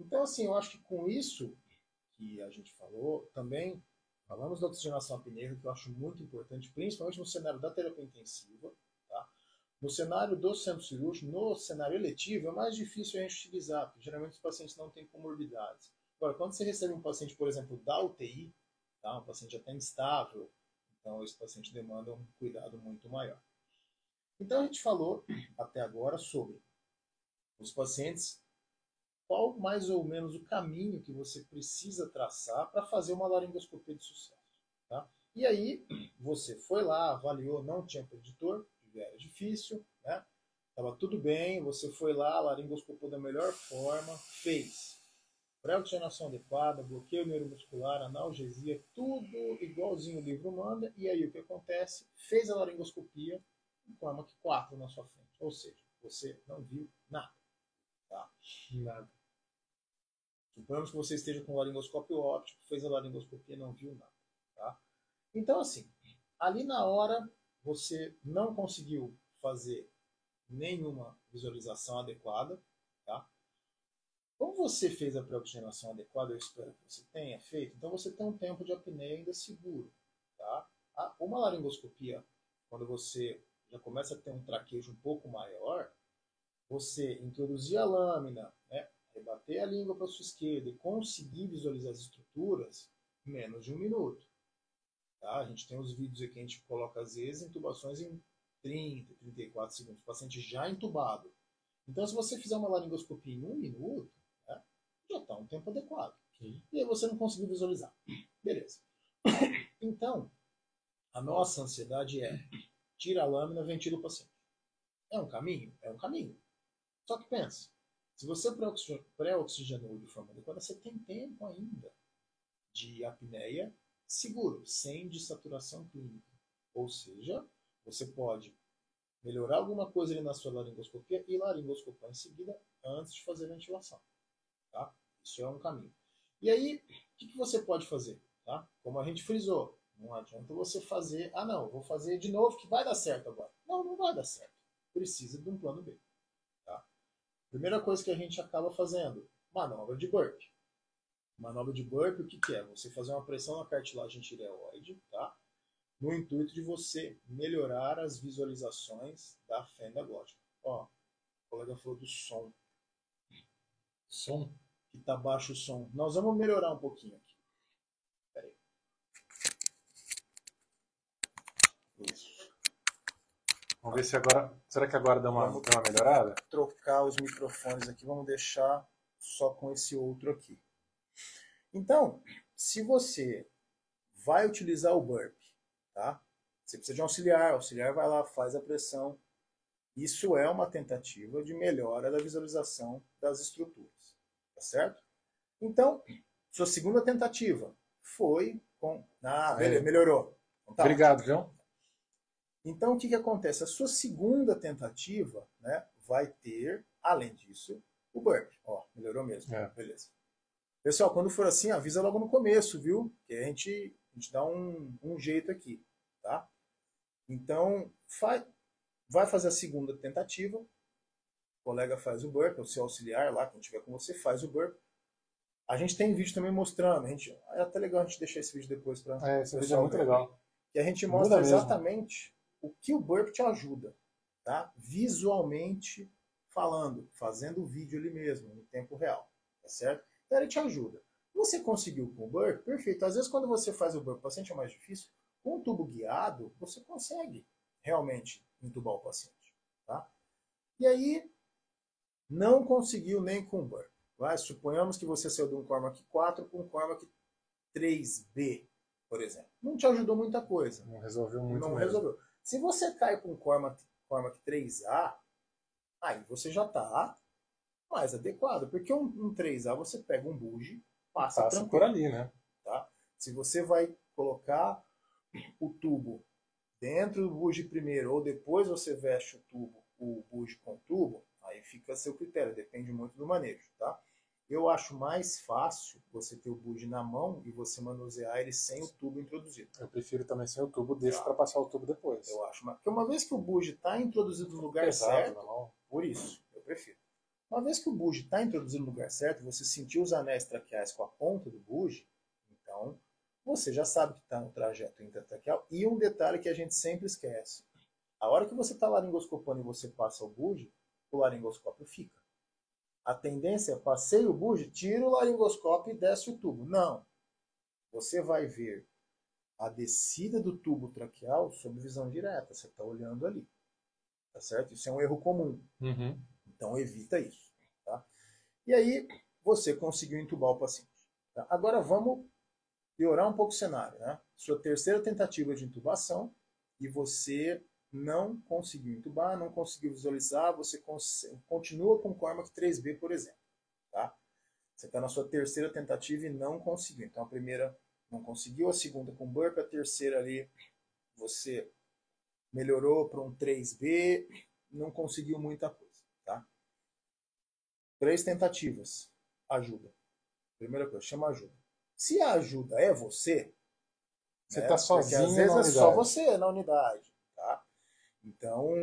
Então, assim, eu acho que com isso que a gente falou, também falamos da oxigenação apneica, que eu acho muito importante, principalmente no cenário da terapia intensiva. Tá? No cenário do centro cirúrgico, no cenário eletivo, é mais difícil a gente utilizar, porque geralmente os pacientes não têm comorbidades. Agora, quando você recebe um paciente, por exemplo, da UTI, tá? Um paciente até instável, então esse paciente demanda um cuidado muito maior. Então a gente falou até agora sobre os pacientes, qual mais ou menos o caminho que você precisa traçar para fazer uma laringoscopia de sucesso. Tá? E aí você foi lá, avaliou, não tinha preditor, era difícil, né? Estava tudo bem, você foi lá, laringoscopou da melhor forma, fez pré-oxigenação adequada, bloqueio neuromuscular, analgesia, tudo igualzinho o livro manda, e aí o que acontece? Fez a laringoscopia em forma que 4 na sua frente, ou seja, você não viu nada. Tá? Nada. Suponhamos que você esteja com o laringoscópio óptico, fez a laringoscopia e não viu nada. Tá? Então, assim, ali na hora você não conseguiu fazer nenhuma visualização adequada. Tá? Como você fez a pré-oxigenação adequada, eu espero que você tenha feito, então você tem um tempo de apneia ainda seguro. Tá? Uma laringoscopia, quando você já começa a ter um traquejo um pouco maior, você introduzir a lâmina, né, rebater a língua para a sua esquerda e conseguir visualizar as estruturas em menos de 1 minuto. Tá? A gente tem os vídeos aqui que a gente coloca, às vezes, intubações em 30, 34 segundos, o paciente já entubado. Então, se você fizer uma laringoscopia em 1 minuto, né, já está um tempo adequado. Sim. E aí você não conseguiu visualizar. Beleza. Então, a nossa ansiedade é tira a lâmina, ventila o paciente. É um caminho? É um caminho. Só que pensa, se você pré-oxigenou de forma adequada, você tem tempo ainda de apneia seguro, sem dessaturação clínica. Ou seja, você pode melhorar alguma coisa ali na sua laringoscopia e laringoscopar em seguida antes de fazer a ventilação. Tá? Isso é um caminho. E aí, o que você pode fazer? Tá? Como a gente frisou, não adianta você fazer, não, vou fazer de novo que vai dar certo agora. Não, não vai dar certo. Precisa de um plano B. Tá? Primeira coisa que a gente acaba fazendo, manobra de burp. Manobra de burp, o que é? Você fazer uma pressão na cartilagem tireoide, tá? No intuito de você melhorar as visualizações da fenda glótica. Ó, o colega falou do som. Som? Que tá baixo o som. Nós vamos melhorar um pouquinho aqui. Pera aí. Isso. Vamos ver se agora... Será que agora dá uma melhorada? Trocar os microfones aqui. Vamos deixar só com esse outro aqui. Então, se você vai utilizar o burp, tá? Você precisa de um auxiliar. O auxiliar vai lá, faz a pressão. Isso é uma tentativa de melhora da visualização das estruturas. Tá certo? Então, sua segunda tentativa foi com... beleza, melhorou. Então, tá. Obrigado, viu? Então, o que acontece? A sua segunda tentativa, né, vai ter, além disso, o burp. Ó, melhorou mesmo. Beleza. Pessoal, quando for assim, avisa logo no começo, viu? Que a gente dá um jeito aqui, tá? Então, vai fazer a segunda tentativa. O colega faz o burp, o seu auxiliar lá, quem estiver com você, faz o burp. A gente tem vídeo também mostrando. É até legal a gente deixar esse vídeo depois para esse vídeo é muito legal. Que a gente mostra exatamente o que o burp te ajuda, tá? Visualmente falando, fazendo o vídeo ali mesmo, em tempo real, tá certo? Então ele te ajuda. Você conseguiu com o burp? Perfeito. Às vezes quando você faz o burp, o paciente é mais difícil. Com o tubo guiado, você consegue realmente entubar o paciente, tá? E aí, não conseguiu nem com o burp. Suponhamos que você saiu de um Cormac 4 para um Cormac 3B, por exemplo. Não te ajudou muita coisa. Não resolveu muito. Não resolveu. Se você cai com um Cormac 3A, aí você já está mais adequado. Porque um 3A você pega um bugie, passa por ali, né? Tá? Se você vai colocar o tubo dentro do bugie primeiro ou depois você veste o bugie com o tubo, aí fica a seu critério, depende muito do manejo, tá? Eu acho mais fácil você ter o bugie na mão e você manusear ele sem o tubo introduzido. Eu prefiro também sem o tubo, deixo para passar o tubo depois. Eu acho, porque uma vez que o bugie está introduzido no lugar certo, por isso, eu prefiro. Uma vez que o bugie está introduzido no lugar certo, você sentiu os anéis traqueais com a ponta do bugie, então você já sabe que está no trajeto intratraqueal. E um detalhe que a gente sempre esquece. A hora que você está laringoscopando e você passa o bugie, o laringoscópio fica. A tendência é passei o bugie, tira o laringoscópio e desce o tubo. Não. Você vai ver a descida do tubo traqueal sob visão direta. Você está olhando ali. Tá certo? Isso é um erro comum. Uhum. Então evita isso. Tá? E aí você conseguiu entubar o paciente. Tá? Agora vamos piorar um pouco o cenário. Né? Sua terceira tentativa de intubação e você não conseguiu entubar, não conseguiu visualizar, você continua com Cormac 3B, por exemplo. Tá? Você está na sua terceira tentativa e não conseguiu. Então a primeira não conseguiu, a segunda com burp, a terceira ali você melhorou para um 3B, não conseguiu muita coisa. Tá? 3 tentativas. Ajuda. Primeira coisa, chama ajuda. Se a ajuda é você está sozinho, porque às vezes é só você na unidade. Tá? Então,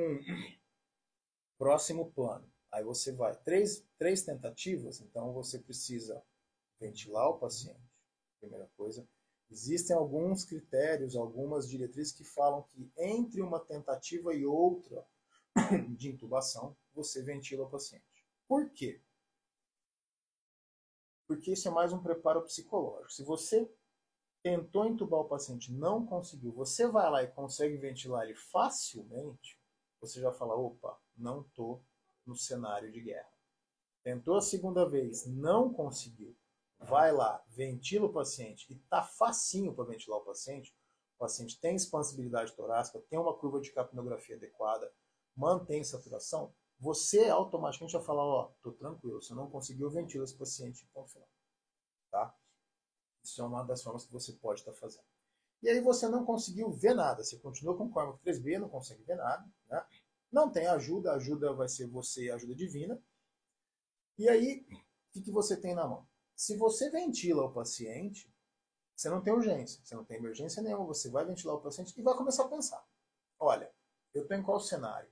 próximo plano. Aí você vai. Três tentativas, então você precisa ventilar o paciente, primeira coisa, Existem alguns critérios, algumas diretrizes que falam que entre uma tentativa e outra de intubação, você ventila o paciente. Por quê? Porque isso é mais um preparo psicológico. Se você tentou intubar o paciente, não conseguiu, você vai lá e consegue ventilar ele facilmente, você já fala, opa, não estou no cenário de guerra. Tentou a segunda vez, não conseguiu, vai lá, ventila o paciente e tá facinho para ventilar o paciente tem expansibilidade torácica, tem uma curva de capnografia adequada, mantém saturação, você automaticamente vai falar, ó, tô tranquilo, se não conseguiu, ventila esse paciente, ponto final. Tá? Isso é uma das formas que você pode estar fazendo. E aí você não conseguiu ver nada, você continua com Cormac 3B, não consegue ver nada, né? Não tem ajuda, a ajuda vai ser você e a ajuda divina. E aí, o que você tem na mão? Se você ventila o paciente, você não tem urgência, você não tem emergência nenhuma, você vai ventilar o paciente e vai começar a pensar. Olha, eu estou em qual cenário?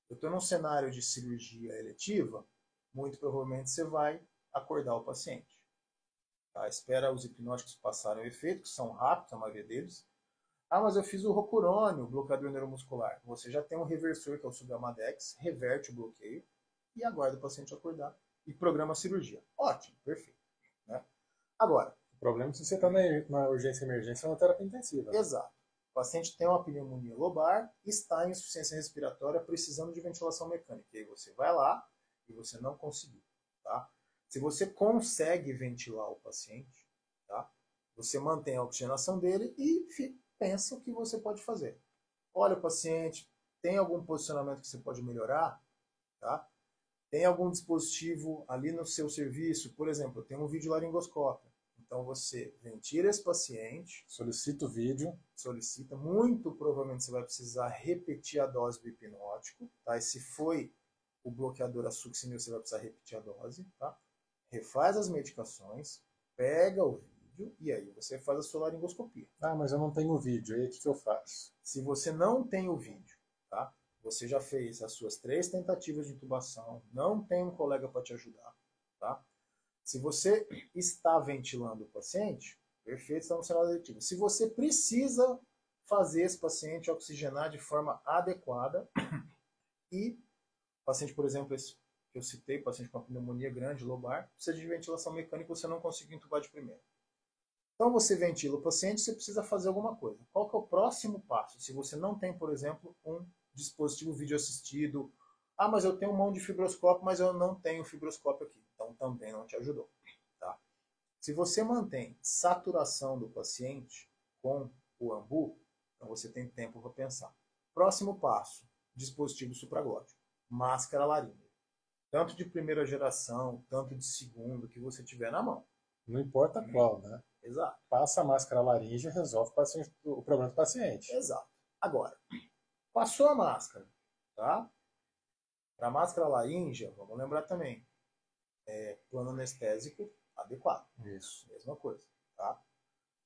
Eu estou num cenário de cirurgia eletiva, muito provavelmente você vai acordar o paciente. Tá? Espera os hipnóticos passarem o efeito, que são rápidos, a maioria deles. Ah, mas eu fiz o rocurônio, o bloqueador neuromuscular. Você já tem um reversor, que é o Sugammadex, reverte o bloqueio e aguarda o paciente acordar e programa a cirurgia. Ótimo, perfeito. Né? Agora, O problema é se você está na urgência e emergência ou na terapia intensiva. Né? Exato. O paciente tem uma pneumonia lobar, está em insuficiência respiratória, precisando de ventilação mecânica. E aí você vai lá e você não conseguiu. Tá? Se você consegue ventilar o paciente, tá? Você mantém a oxigenação dele e pensa o que você pode fazer. Olha o paciente, tem algum posicionamento que você pode melhorar? Tá? Tem algum dispositivo ali no seu serviço? Por exemplo, tem um videolaringoscópio. Então você ventila esse paciente, solicita o vídeo, muito provavelmente você vai precisar repetir a dose do hipnótico, tá? E se foi o bloqueador a succinil, você vai precisar repetir a dose, tá? Refaz as medicações, pega o vídeo e aí você faz a sua laringoscopia. Ah, mas eu não tenho o vídeo, aí o que eu faço? Se você não tem o vídeo, tá? Você já fez as suas 3 tentativas de intubação, não tem um colega para te ajudar, tá? Se você está ventilando o paciente, perfeito, está no cenário eletivo. Se você precisa fazer esse paciente oxigenar de forma adequada e o paciente, por exemplo, esse que eu citei, paciente com uma pneumonia grande, lobar, precisa de ventilação mecânica, você não conseguiu intubar de primeira. Então você ventila o paciente, você precisa fazer alguma coisa. Qual que é o próximo passo? Se você não tem, por exemplo, um dispositivo vídeo assistido, ah, mas eu tenho um mão de fibroscópio, mas eu não tenho fibroscópio aqui. Então também não te ajudou. Tá? Se você mantém saturação do paciente com o AMBU, então você tem tempo para pensar. Próximo passo, dispositivo supraglótico, máscara laríngea. Tanto de primeira geração, tanto de segundo, que você tiver na mão. Não importa qual, né? Exato. Passa a máscara laríngea e resolve o problema do paciente. Exato. Agora, passou a máscara, tá? Para a máscara laríngea, vamos lembrar também, plano anestésico adequado. Isso. Mesma coisa, tá?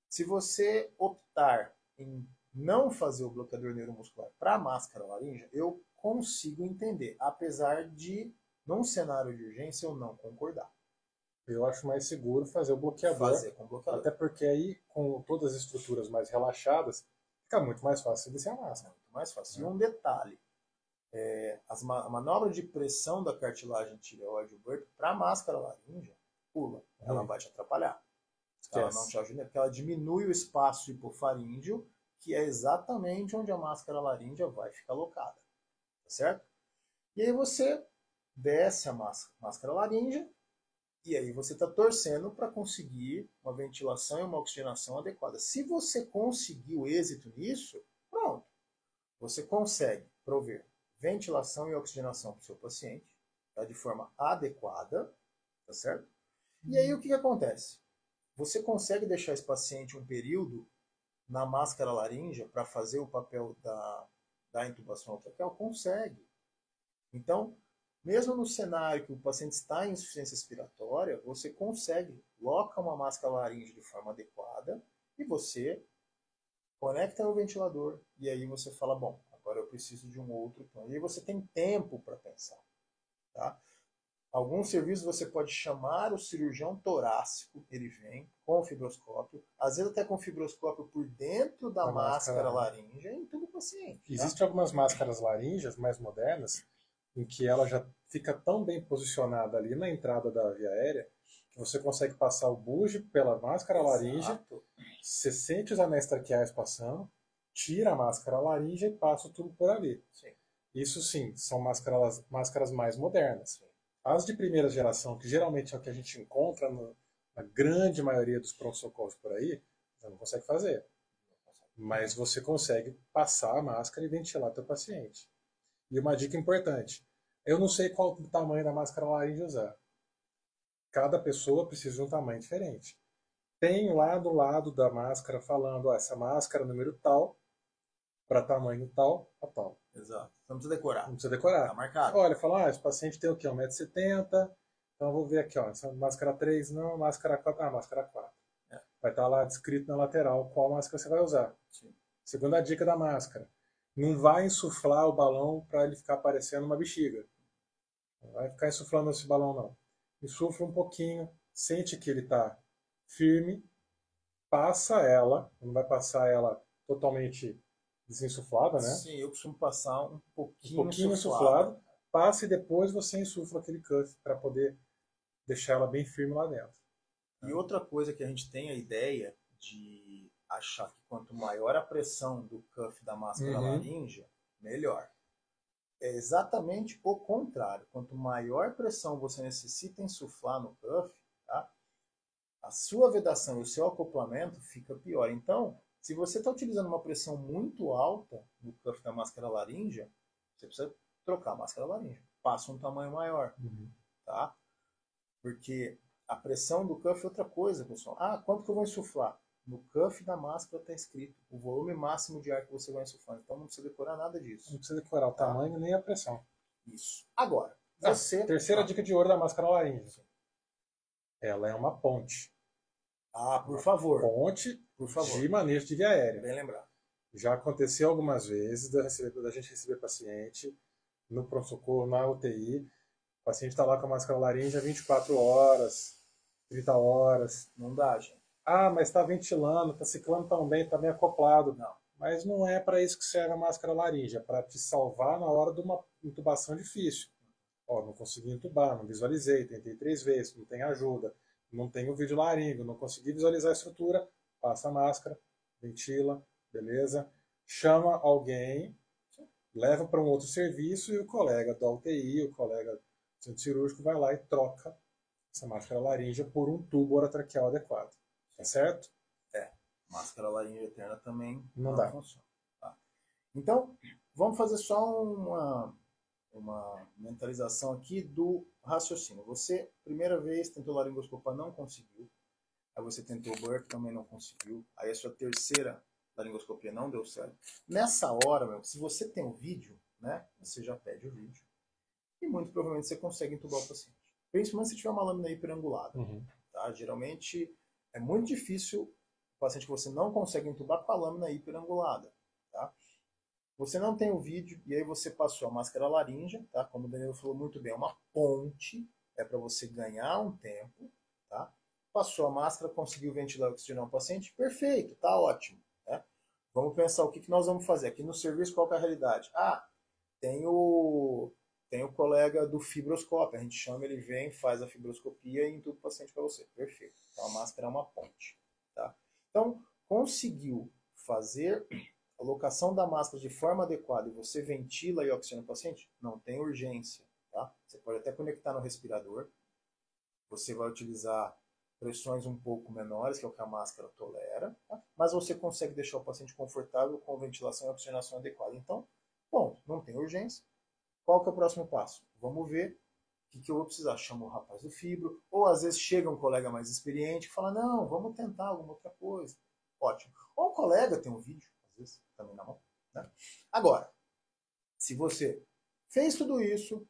Se você optar em não fazer o bloqueador neuromuscular para a máscara laríngea, eu consigo entender, apesar de, num cenário de urgência, eu não concordar. Eu acho mais seguro fazer o bloqueador. Fazer com bloqueador. Até porque aí, com todas as estruturas mais relaxadas, fica muito mais fácil descer a máscara. Muito mais fácil. E um detalhe, a manobra de pressão da cartilagem tireoide para a máscara laríngea, pula. Ela vai te atrapalhar. Ela não te ajuda, porque ela diminui o espaço hipofaríngeo, que é exatamente onde a máscara laríngea vai ficar alocada. Tá certo? E aí você desce a máscara laríngea, e aí você está torcendo para conseguir uma ventilação e uma oxigenação adequada. Se você conseguiu êxito nisso, pronto. Você consegue prover ventilação e oxigenação para o seu paciente, tá, de forma adequada, tá certo? E aí o que acontece? Você consegue deixar esse paciente um período na máscara laríngea para fazer o papel da intubação traqueal? Consegue. Então, mesmo no cenário que o paciente está em insuficiência respiratória, você consegue, coloca uma máscara laríngea de forma adequada e você conecta no ventilador e aí você fala, bom, agora eu preciso de um outro plano. E aí você tem tempo para pensar. Tá? Alguns serviços você pode chamar o cirurgião torácico, ele vem, com fibroscópio, às vezes até com fibroscópio por dentro da máscara laríngea, em todo o paciente. Tá? Existem algumas máscaras laríngeas mais modernas em que ela já fica tão bem posicionada ali na entrada da via aérea que você consegue passar o buge pela máscara laríngea, você sente os anéis traqueais passando, tira a máscara laríngea e passa o tubo por ali. Sim. Isso sim, são máscaras mais modernas. Sim. As de primeira geração, que geralmente é o que a gente encontra na grande maioria dos pronto-socorros por aí, você não consegue fazer. Mas você consegue passar a máscara e ventilar teu paciente. E uma dica importante, eu não sei qual o tamanho da máscara laríngea usar. Cada pessoa precisa de um tamanho diferente. Tem lá do lado da máscara falando, essa máscara número tal, para tamanho tal, a tal. Exato. Não precisa decorar. Não precisa decorar. Tá marcado. Olha, fala, esse paciente tem o quê? 1,70 m, então eu vou ver aqui, ó, essa máscara 3 não, máscara 4, máscara 4. É. Vai estar lá descrito na lateral qual máscara você vai usar. Sim. Segunda dica da máscara, não vai insuflar o balão para ele ficar parecendo uma bexiga. Não vai ficar insuflando esse balão, não. Insufla um pouquinho, sente que ele está firme, passa ela, não vai passar ela totalmente desinsuflada, né? Sim, eu costumo passar um pouquinho insuflado. Passa e depois você insufla aquele cuff para poder deixar ela bem firme lá dentro. E outra coisa que a gente tem a ideia de achar que quanto maior a pressão do cuff da máscara laríngea, melhor. É exatamente o contrário. Quanto maior pressão você necessita insuflar no cuff, tá? A sua vedação e o seu acoplamento fica pior. Então, se você está utilizando uma pressão muito alta no cuff da máscara laríngea, você precisa trocar a máscara laríngea. Passa um tamanho maior, tá? Porque a pressão do cuff é outra coisa, pessoal. Quanto que eu vou insuflar? No cuff da máscara está escrito o volume máximo de ar que você vai insuflar. Então não precisa decorar nada disso. Não precisa decorar o tamanho nem a pressão. Isso. Agora, terceira dica de ouro da máscara laríngea. Ela é uma ponte. Por favor. Ponte por favor. De manejo de via aérea. Bem lembrado. Já aconteceu algumas vezes da gente receber paciente no pronto-socorro, na UTI. O paciente está lá com a máscara laríngea 24 horas, 30 horas. Não dá, gente. Mas está ventilando, está ciclando tão bem, está bem acoplado. Não. Mas não é para isso que serve a máscara laríngea, é para te salvar na hora de uma intubação difícil. Não consegui intubar, não visualizei, tentei 3 vezes, não tem ajuda, não tenho vídeo laríngeo, não consegui visualizar a estrutura, passa a máscara, ventila, beleza? Chama alguém, leva para um outro serviço e o colega da UTI, o colega do centro cirúrgico vai lá e troca essa máscara laríngea por um tubo orotraqueal adequado. Tá certo? Máscara laríngea eterna também não funciona. Tá? Então, vamos fazer só uma mentalização aqui do raciocínio. Você, primeira vez, tentou laringoscopar, não conseguiu. Aí você tentou o Burke, também não conseguiu. Aí a sua terceira laringoscopia não deu certo. Nessa hora, se você tem o vídeo, né, você já pede o vídeo. E muito provavelmente você consegue entubar o paciente. Principalmente se tiver uma lâmina hiperangulada. Tá? Geralmente é muito difícil o paciente que você não consegue entubar com a lâmina hiperangulada. Tá? Você não tem o vídeo e aí você passou a máscara laríngea, tá? Como o Danilo falou muito bem, é uma ponte, é para você ganhar um tempo. Tá? Passou a máscara, conseguiu ventilar e oxigenar o paciente, perfeito, tá ótimo. Né? Vamos pensar o que nós vamos fazer. Aqui no serviço, qual que é a realidade? Tem o colega do fibroscópio, a gente chama, ele vem, faz a fibroscopia e entuba o paciente para você. Perfeito. Então a máscara é uma ponte. Tá? Então, conseguiu fazer a locação da máscara de forma adequada e você ventila e oxigena o paciente? Não tem urgência. Tá? Você pode até conectar no respirador. Você vai utilizar pressões um pouco menores, que é o que a máscara tolera, tá? Mas você consegue deixar o paciente confortável com ventilação e oxigenação adequada. Então, bom, não tem urgência. Qual que é o próximo passo? Vamos ver o que eu vou precisar. Chama o rapaz do fibro, ou às vezes chega um colega mais experiente que fala, não, vamos tentar alguma outra coisa. Ótimo. Ou o colega tem um vídeo, às vezes, também na mão. Né? Agora, se você fez tudo isso,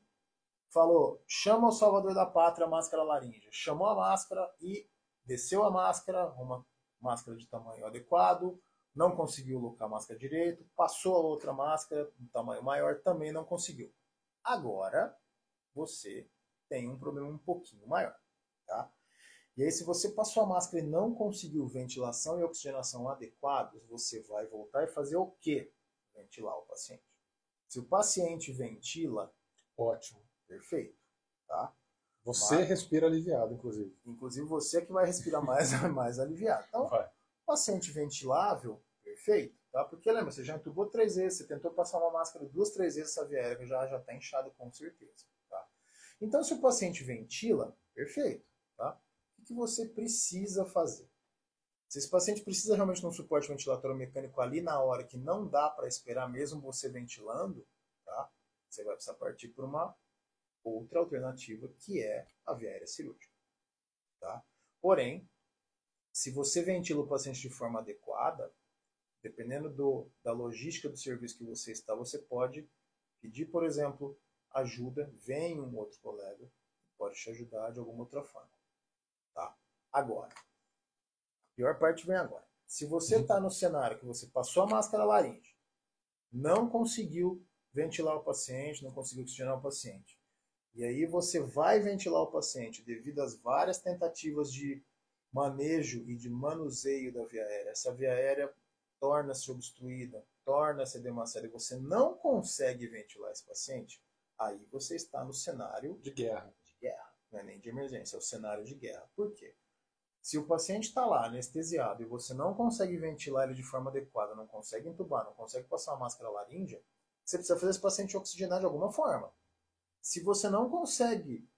falou, chama o salvador da pátria, máscara laríngea. Chamou a máscara e desceu a máscara, uma máscara de tamanho adequado, não conseguiu colocar a máscara direito, passou a outra máscara de tamanho maior, também não conseguiu. Agora, você tem um problema um pouquinho maior. Tá? E aí, se você passou a máscara e não conseguiu ventilação e oxigenação adequados, você vai voltar e fazer o quê? Ventilar o paciente. Se o paciente ventila, ótimo. Perfeito. Tá? Você respira aliviado, inclusive. Inclusive você que vai respirar mais aliviado. Então, paciente ventilável, perfeito. Tá? Porque lembra, você já entubou 3 vezes, você tentou passar uma máscara 2, 3 vezes, essa via aérea já está inchada com certeza. Tá? Então, se o paciente ventila, perfeito. Tá? O que você precisa fazer? Se esse paciente precisa realmente de um suporte ventilatório mecânico ali na hora que não dá para esperar mesmo você ventilando, tá? Você vai precisar partir por uma outra alternativa, que é a via aérea cirúrgica. Tá? Porém, se você ventila o paciente de forma adequada, dependendo da logística do serviço que você está, você pode pedir, por exemplo, ajuda, vem um outro colega, pode te ajudar de alguma outra forma. Tá? Agora, a pior parte vem agora. Se você está no cenário que você passou a máscara laríngea, não conseguiu ventilar o paciente, não conseguiu oxigenar o paciente, e aí você vai ventilar o paciente devido às várias tentativas de manejo e de manuseio da via aérea. Essa via aérea torna-se obstruída, torna-se edemaciada e você não consegue ventilar esse paciente, aí você está no cenário de guerra. Não é nem de emergência, é o cenário de guerra. Por quê? Se o paciente está lá anestesiado e você não consegue ventilar ele de forma adequada, não consegue entubar, não consegue passar uma máscara laríngea, você precisa fazer esse paciente oxigenar de alguma forma. Se você não consegue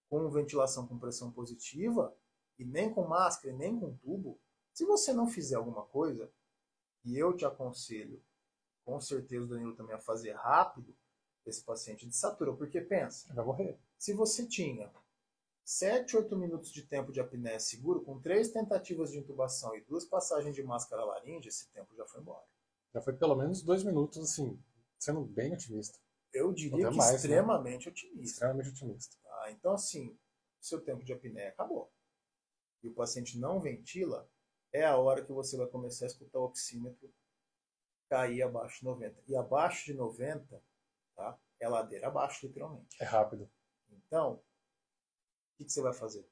com ventilação com pressão positiva, e nem com máscara, e nem com tubo, se você não fizer alguma coisa, e eu te aconselho, com certeza o Danilo também, a fazer rápido, esse paciente desatura. Porque pensa, vai morrer. Se você tinha 7, 8 minutos de tempo de apneia seguro, com 3 tentativas de intubação e 2 passagens de máscara laríngea, esse tempo já foi embora. Já foi pelo menos 2 minutos, assim, sendo bem otimista. Eu diria que mais, extremamente, né? Otimista. Extremamente otimista. Tá? Então, assim, seu tempo de apneia acabou. E o paciente não ventila, é a hora que você vai começar a escutar o oxímetro cair abaixo de 90. E abaixo de 90, tá? É ladeira abaixo, literalmente. É rápido. Então, o que você vai fazer?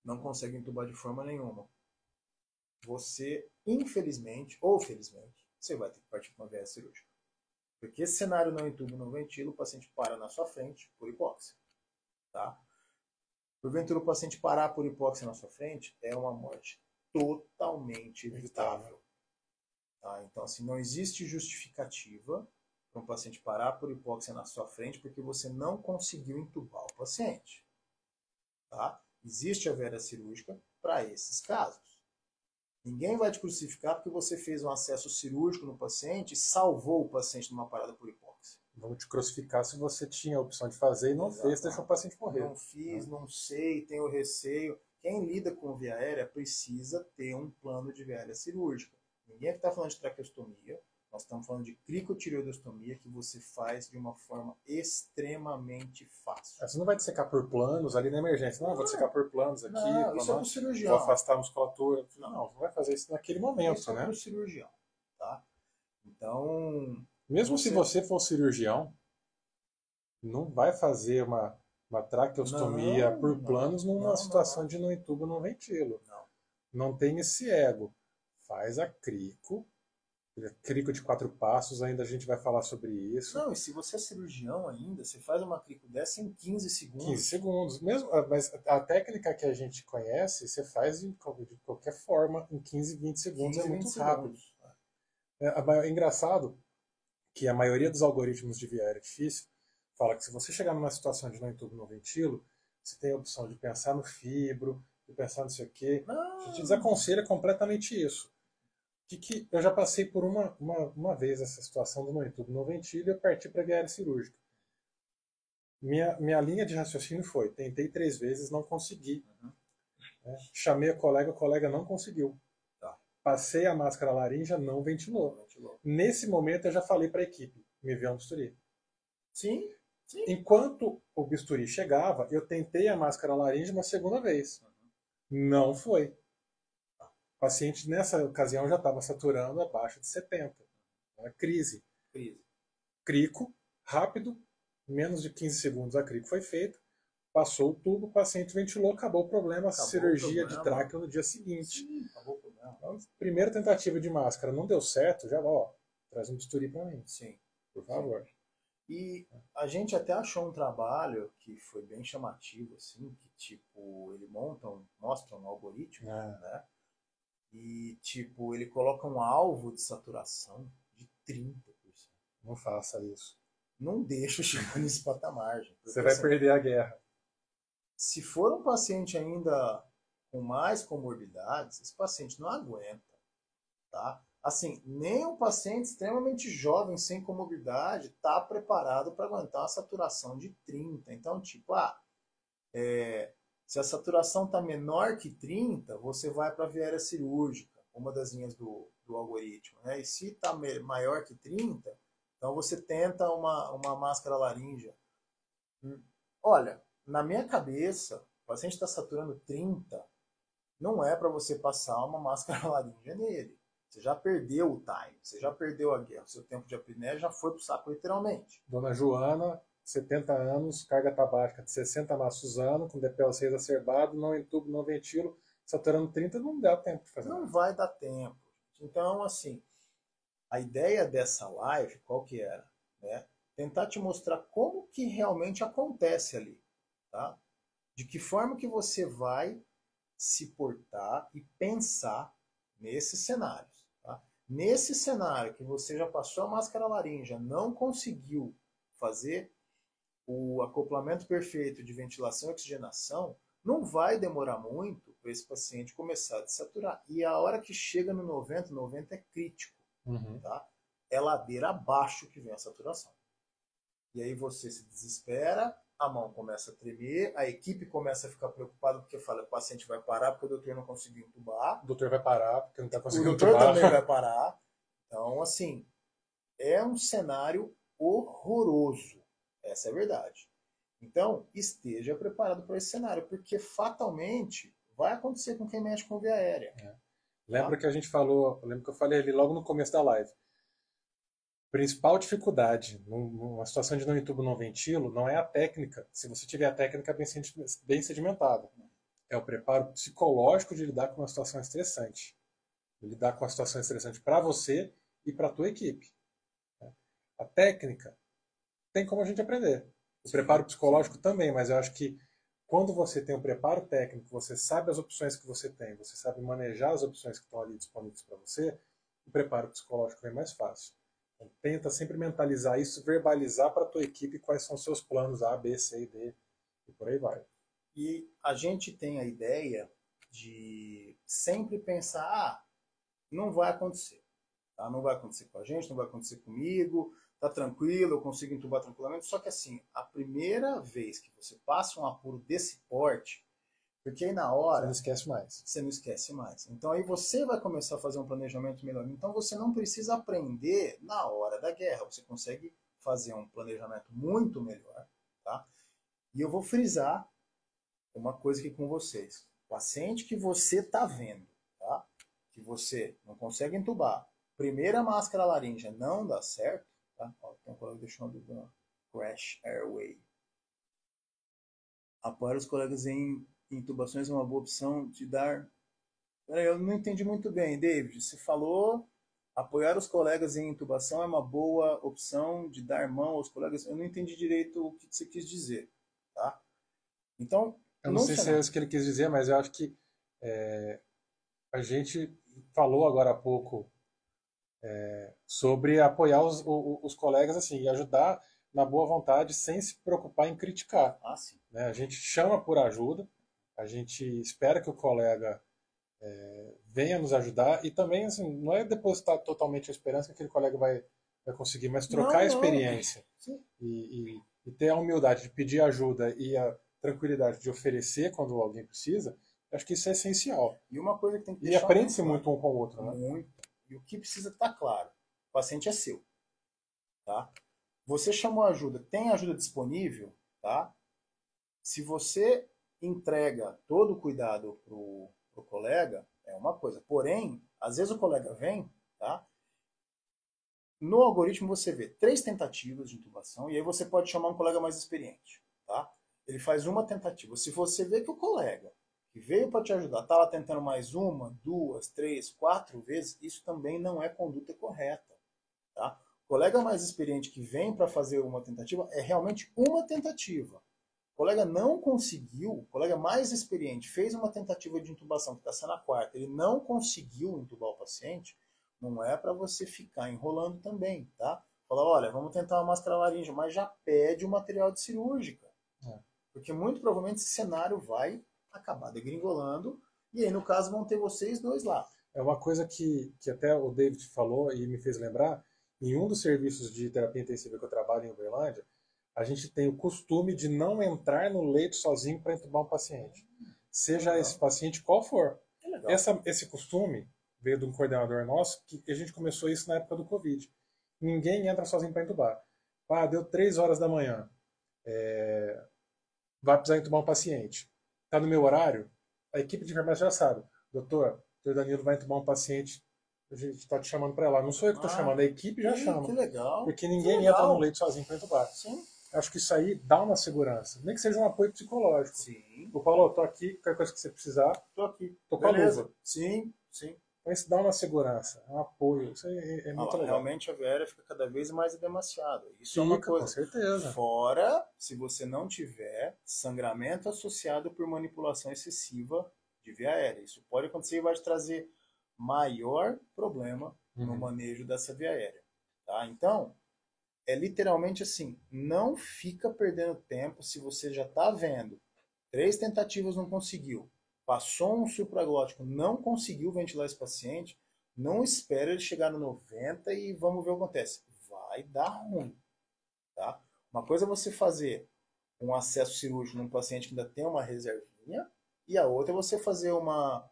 Não consegue entubar de forma nenhuma. Você, infelizmente, ou felizmente, você vai ter que partir para uma via cirúrgica. Porque esse cenário não entuba, não ventila, o paciente para na sua frente por hipóxia. Tá? Porventura, o paciente parar por hipóxia na sua frente é uma morte totalmente evitável. Tá? Então, assim, não existe justificativa para um paciente parar por hipóxia na sua frente porque você não conseguiu entubar o paciente. Tá? Existe a via cirúrgica para esses casos. Ninguém vai te crucificar porque você fez um acesso cirúrgico no paciente e salvou o paciente de uma parada por hipóxia. Vamos te crucificar se você tinha a opção de fazer e não fez, deixou o paciente morrer. Não fiz, não sei, tenho receio. Quem lida com via aérea precisa ter um plano de via aérea cirúrgica. Ninguém está falando de traqueostomia, nós estamos falando de cricotireoidostomia que você faz de uma forma extremamente fácil. Você não vai dissecar por planos ali na emergência. Não, vou dissecar por planos aqui. Não, isso é para o cirurgião. Vou afastar a musculatura. Não, você vai fazer isso naquele momento, isso né? É para o cirurgião. Tá? Então... Mesmo se você for cirurgião, não vai fazer uma traqueostomia por planos numa situação de não entubo, não ventilo. Não tem esse ego. Faz a crico de 4 passos, ainda a gente vai falar sobre isso. Não, e se você é cirurgião ainda, você faz uma crico dessa em 15 segundos. 15 segundos. Mesmo, mas a técnica que a gente conhece, você faz de qualquer forma, em 15, 20 segundos, 15, é muito rápido. É engraçado que a maioria dos algoritmos de via aérea difícil fala que se você chegar numa situação de não entubo, não ventilo, você tem a opção de pensar no fibro, de pensar não sei o quê. A gente desaconselha completamente isso. Que eu já passei por uma vez essa situação do não entubo, não ventilo e eu parti para a via aérea cirúrgica. Minha linha de raciocínio foi, tentei 3 vezes, não consegui. Chamei o colega não conseguiu. Passei a máscara laríngea, não ventilou. Nesse momento eu já falei para a equipe, me vê um bisturi. Sim. Enquanto o bisturi chegava, eu tentei a máscara laríngea uma segunda vez. Não foi. O paciente nessa ocasião já estava saturando abaixo de 70. Era crise. Crico, rápido, menos de 15 segundos a crico foi feita. passou o tubo, o paciente ventilou, acabou o problema, Acabou cirurgia o de problema. tráqueo no dia seguinte. Sim, acabou o problema. Então, primeira tentativa de máscara não deu certo, já, ó, traz um bisturi para mim, Sim. por favor. Sim. E a gente até achou um trabalho que foi bem chamativo, assim, que tipo, ele mostra um algoritmo, né? E tipo, ele coloca um alvo de saturação de 30%. Não faça isso. Não deixa chegar nesse patamar, gente. Você vai perder a guerra. Se for um paciente ainda com mais comorbidades, esse paciente não aguenta, tá? Assim, nem um paciente extremamente jovem, sem comorbidade, está preparado para aguentar uma saturação de 30. Então, tipo, se a saturação está menor que 30, você vai para a viária cirúrgica, uma das linhas do algoritmo, né? E se está maior que 30, então você tenta uma máscara laríngea. Olha, na minha cabeça, o paciente está saturando 30, não é para você passar uma máscara laríngea nele. Você já perdeu o time, você já perdeu a guerra, o seu tempo de apneia já foi pro saco literalmente. Dona Joana, 70 anos, carga tabágica de 60 maços ano, com DPL6 exacerbado, não entubo, não ventilo, saturando 30, não dá tempo de fazer. Não vai dar tempo. Então, assim, a ideia dessa live, qual que era? Né? Tentar te mostrar como que realmente acontece ali. Tá? De que forma que você vai se portar e pensar nesses cenários. Tá? Nesse cenário que você já passou a máscara laríngea, não conseguiu fazer o acoplamento perfeito de ventilação e oxigenação, não vai demorar muito para esse paciente começar a desaturar. E a hora que chega no 90 é crítico. Tá? É ladeira abaixo que vem a saturação. E aí você se desespera, a mão começa a tremer, a equipe começa a ficar preocupada porque fala que o paciente vai parar porque o doutor não conseguiu entubar. O doutor vai parar porque não está conseguindo entubar. O doutor também vai parar. Então, assim, é um cenário horroroso. Essa é a verdade. Então, esteja preparado para esse cenário, porque fatalmente vai acontecer com quem mexe com via aérea. Lembra que a gente falou, lembra que eu falei ali logo no começo da live. Principal dificuldade numa situação de não entubo, não ventilo, não é a técnica. Se você tiver a técnica bem sedimentada, é o preparo psicológico de lidar com uma situação estressante. De lidar com uma situação estressante para você e para a tua equipe. A técnica tem como a gente aprender. O preparo psicológico também, mas eu acho que quando você tem um preparo técnico, você sabe as opções que você tem, você sabe manejar as opções que estão ali disponíveis para você, o preparo psicológico é mais fácil. Então, tenta sempre mentalizar isso, verbalizar para a tua equipe quais são os seus planos A, B, C e D, e por aí vai. E a gente tem a ideia de sempre pensar, não vai acontecer. Tá? Não vai acontecer com a gente, não vai acontecer comigo, tá tranquilo, eu consigo entubar tranquilamente. Só que assim, a primeira vez que você passa um apuro desse porte, porque aí na hora... Você não esquece mais. Você não esquece mais. Então aí você vai começar a fazer um planejamento melhor. Então você não precisa aprender na hora da guerra. Você consegue fazer um planejamento muito melhor. Tá? E eu vou frisar uma coisa aqui com vocês. O paciente que você está vendo, tá? Que você não consegue entubar, primeira máscara laríngea não dá certo, tá? Ó, tem um colega deixando uma crash airway. Apoiar os colegas em intubações é uma boa opção de dar... Eu não entendi muito bem, David. Você falou apoiar os colegas em intubação é uma boa opção de dar mão aos colegas. Eu não entendi direito o que você quis dizer, tá? Então... Eu não sei se é isso que ele quis dizer, mas eu acho que a gente falou agora há pouco sobre apoiar os colegas assim, e ajudar na boa vontade sem se preocupar em criticar. Sim. Né? A gente chama por ajuda, a gente espera que o colega venha nos ajudar e também assim, não é depositar totalmente a esperança que aquele colega vai conseguir, mas trocar a experiência e ter a humildade de pedir ajuda e a tranquilidade de oferecer quando alguém precisa. Acho que isso é essencial. E uma coisa que tem que deixar aprende-se muito um com o outro, né? Muito. E o que precisa estar claro, o paciente é seu, tá? Você chamou ajuda, tem ajuda disponível, tá? Se você entrega todo o cuidado pro colega, é uma coisa. Porém, às vezes o colega vem, tá? No algoritmo você vê 3 tentativas de intubação e aí você pode chamar um colega mais experiente, tá? ele faz uma tentativa. Se você vê que o colega que veio para te ajudar estava tentando mais uma, 2, 3, 4 vezes, isso também não é conduta correta. Tá? O colega mais experiente que vem para fazer uma tentativa é realmente uma tentativa. O colega não conseguiu, o colega mais experiente fez uma tentativa de intubação, que está sendo a quarta, ele não conseguiu intubar o paciente, não é para você ficar enrolando também, tá? Fala, olha, vamos tentar uma máscara laríngea, mas já pede o material de cirúrgica. Porque muito provavelmente esse cenário vai acabar degringolando, e aí no caso vão ter vocês dois lá. É uma coisa que até o David falou e me fez lembrar, em um dos serviços de terapia intensiva que eu trabalho em Uberlândia, a gente tem o costume de não entrar no leito sozinho para entubar um paciente. Seja esse paciente qual for. Esse costume veio de um coordenador nosso, que a gente começou isso na época do Covid. Ninguém entra sozinho para entubar. Deu 3 horas da manhã. Vai precisar entubar um paciente. Está no meu horário? A equipe de enfermagem já sabe. Doutor, o Danilo vai entubar um paciente. A gente está te chamando para lá. Não sou eu que estou chamando, a equipe já chama. Que legal. Porque ninguém entra no leito sozinho para entubar. Sim. Acho que isso aí dá uma segurança. Nem que seja um apoio psicológico. Sim. O Paulo, tô aqui, qualquer coisa que você precisar, tô aqui. Tô com a luva. Sim. Então isso dá uma segurança, um apoio. Isso é muito legal. Realmente a VIARA fica cada vez mais demasiada. Isso é uma coisa. Com certeza. Fora, se você não tiver sangramento associado por manipulação excessiva de via aérea. Isso pode acontecer e vai te trazer maior problema no manejo dessa via aérea. Tá? Então, é literalmente assim, não fica perdendo tempo se você já está vendo 3 tentativas não conseguiu, passou um supraglótico, não conseguiu ventilar esse paciente, não espera ele chegar no 90 e vamos ver o que acontece. Vai dar ruim. Tá? Uma coisa é você fazer um acesso cirúrgico num paciente que ainda tem uma reservinha, e a outra é você fazer uma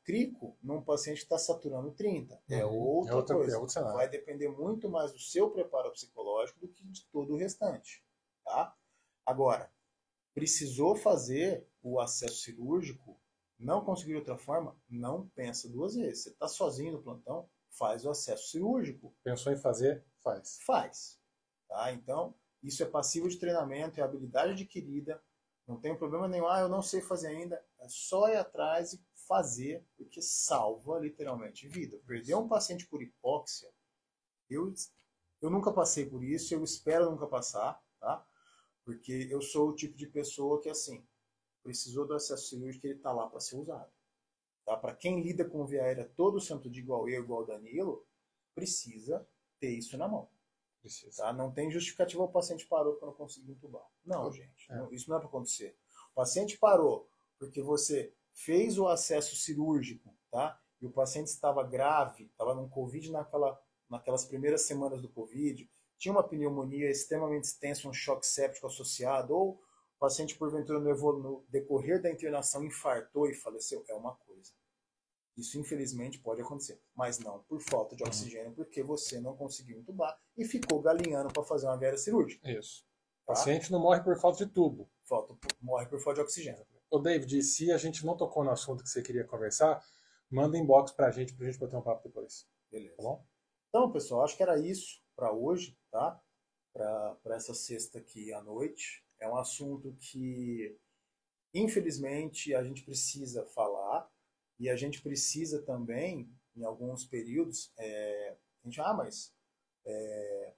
crico num paciente que está saturando 30. É outra coisa. Vai depender muito mais do seu preparo psicológico do que de todo o restante. Tá? Agora, precisou fazer o acesso cirúrgico, não conseguiu de outra forma, não pensa 2 vezes. Você está sozinho no plantão, faz o acesso cirúrgico. Pensou em fazer? Faz. Faz. Tá? Então, isso é passivo de treinamento, é habilidade adquirida, não tem problema nenhum, eu não sei fazer ainda, é só ir atrás e fazer, porque salva literalmente vida. Perder um paciente por hipóxia, eu nunca passei por isso, eu espero nunca passar, tá? Porque eu sou o tipo de pessoa que, assim, precisou do acesso cirúrgico, ele está lá para ser usado. Tá? Para quem lida com via aérea todo santo dia igual eu, igual o Danilo, precisa ter isso na mão. Tá? Não tem justificativa, o paciente parou porque não conseguiu entubar. Não, gente, isso não é para acontecer. O paciente parou porque você fez o acesso cirúrgico, tá? E o paciente estava grave, estava no Covid naquelas primeiras semanas do Covid, tinha uma pneumonia extremamente extensa, um choque séptico associado, ou o paciente, porventura, no decorrer da internação, infartou e faleceu, é uma coisa. Isso, infelizmente, pode acontecer. Mas não por falta de oxigênio, porque você não conseguiu entubar e ficou galinhando para fazer uma via cirúrgica. Isso. O paciente não morre por falta de tubo. Morre por falta de oxigênio. Ô, David, se a gente não tocou no assunto que você queria conversar, manda inbox pra gente bater um papo depois. Beleza. Tá bom? Então, pessoal, acho que era isso para hoje, tá? Para essa sexta aqui à noite. É um assunto que, infelizmente, a gente precisa falar e a gente precisa também, em alguns períodos,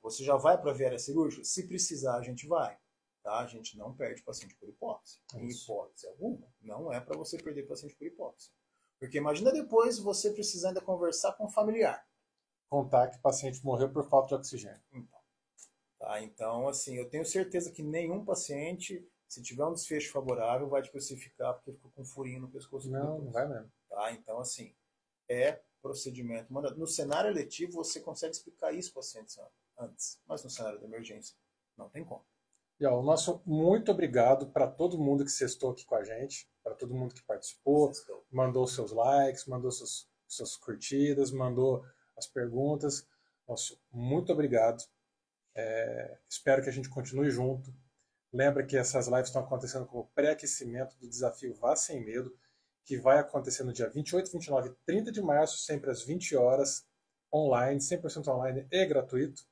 você já vai para a via cirúrgica? Se precisar, a gente vai. Tá? A gente não perde paciente por hipóxia. Em hipótese alguma, não é para você perder paciente por hipóxia. Porque imagina depois você precisar ainda conversar com um familiar. Contar que o paciente morreu por falta de oxigênio. Então, assim, eu tenho certeza que nenhum paciente, se tiver um desfecho favorável, vai te crucificar porque ficou com um furinho no pescoço. Não vai mesmo. Tá? Então, assim, é procedimento. No cenário eletivo, você consegue explicar isso para os pacientes antes. Mas no cenário de emergência, não tem como. E o nosso muito obrigado para todo mundo que sextou aqui com a gente, para todo mundo que participou, mandou seus likes, mandou suas curtidas, mandou as perguntas. Nosso muito obrigado. Espero que a gente continue junto. Lembra que essas lives estão acontecendo como pré-aquecimento do desafio Vá Sem Medo, que vai acontecer no dia 28, 29 e 30 de março, sempre às 20 horas, online, 100% online e gratuito.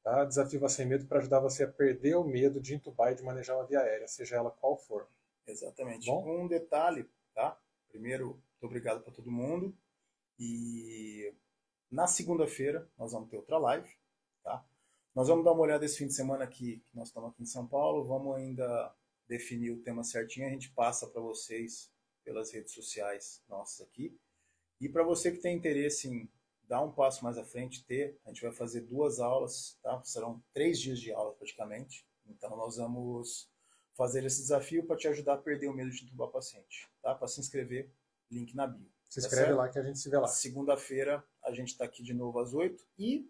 Tá? Desafiva Sem Medo para ajudar você a perder o medo de entubar e de manejar uma via aérea, seja ela qual for. Exatamente. Bom? Um detalhe, tá? Primeiro, muito obrigado para todo mundo. E na segunda-feira nós vamos ter outra live, tá? Nós vamos dar uma olhada esse fim de semana aqui, que nós estamos aqui em São Paulo, vamos ainda definir o tema certinho, a gente passa para vocês pelas redes sociais nossas aqui. E para você que tem interesse em dar um passo mais à frente, a gente vai fazer 2 aulas, tá? Serão 3 dias de aula praticamente. Então nós vamos fazer esse desafio para te ajudar a perder o medo de entubar paciente, tá? Para se inscrever, link na bio. Se inscreve lá que a gente se vê lá. Segunda-feira a gente está aqui de novo às 8 e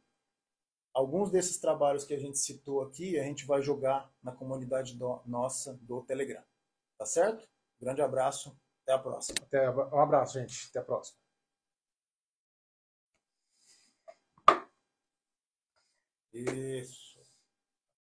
alguns desses trabalhos que a gente citou aqui a gente vai jogar na comunidade nossa do Telegram. Tá certo? Grande abraço, até a próxima. Um abraço, gente. Até a próxima. Isso.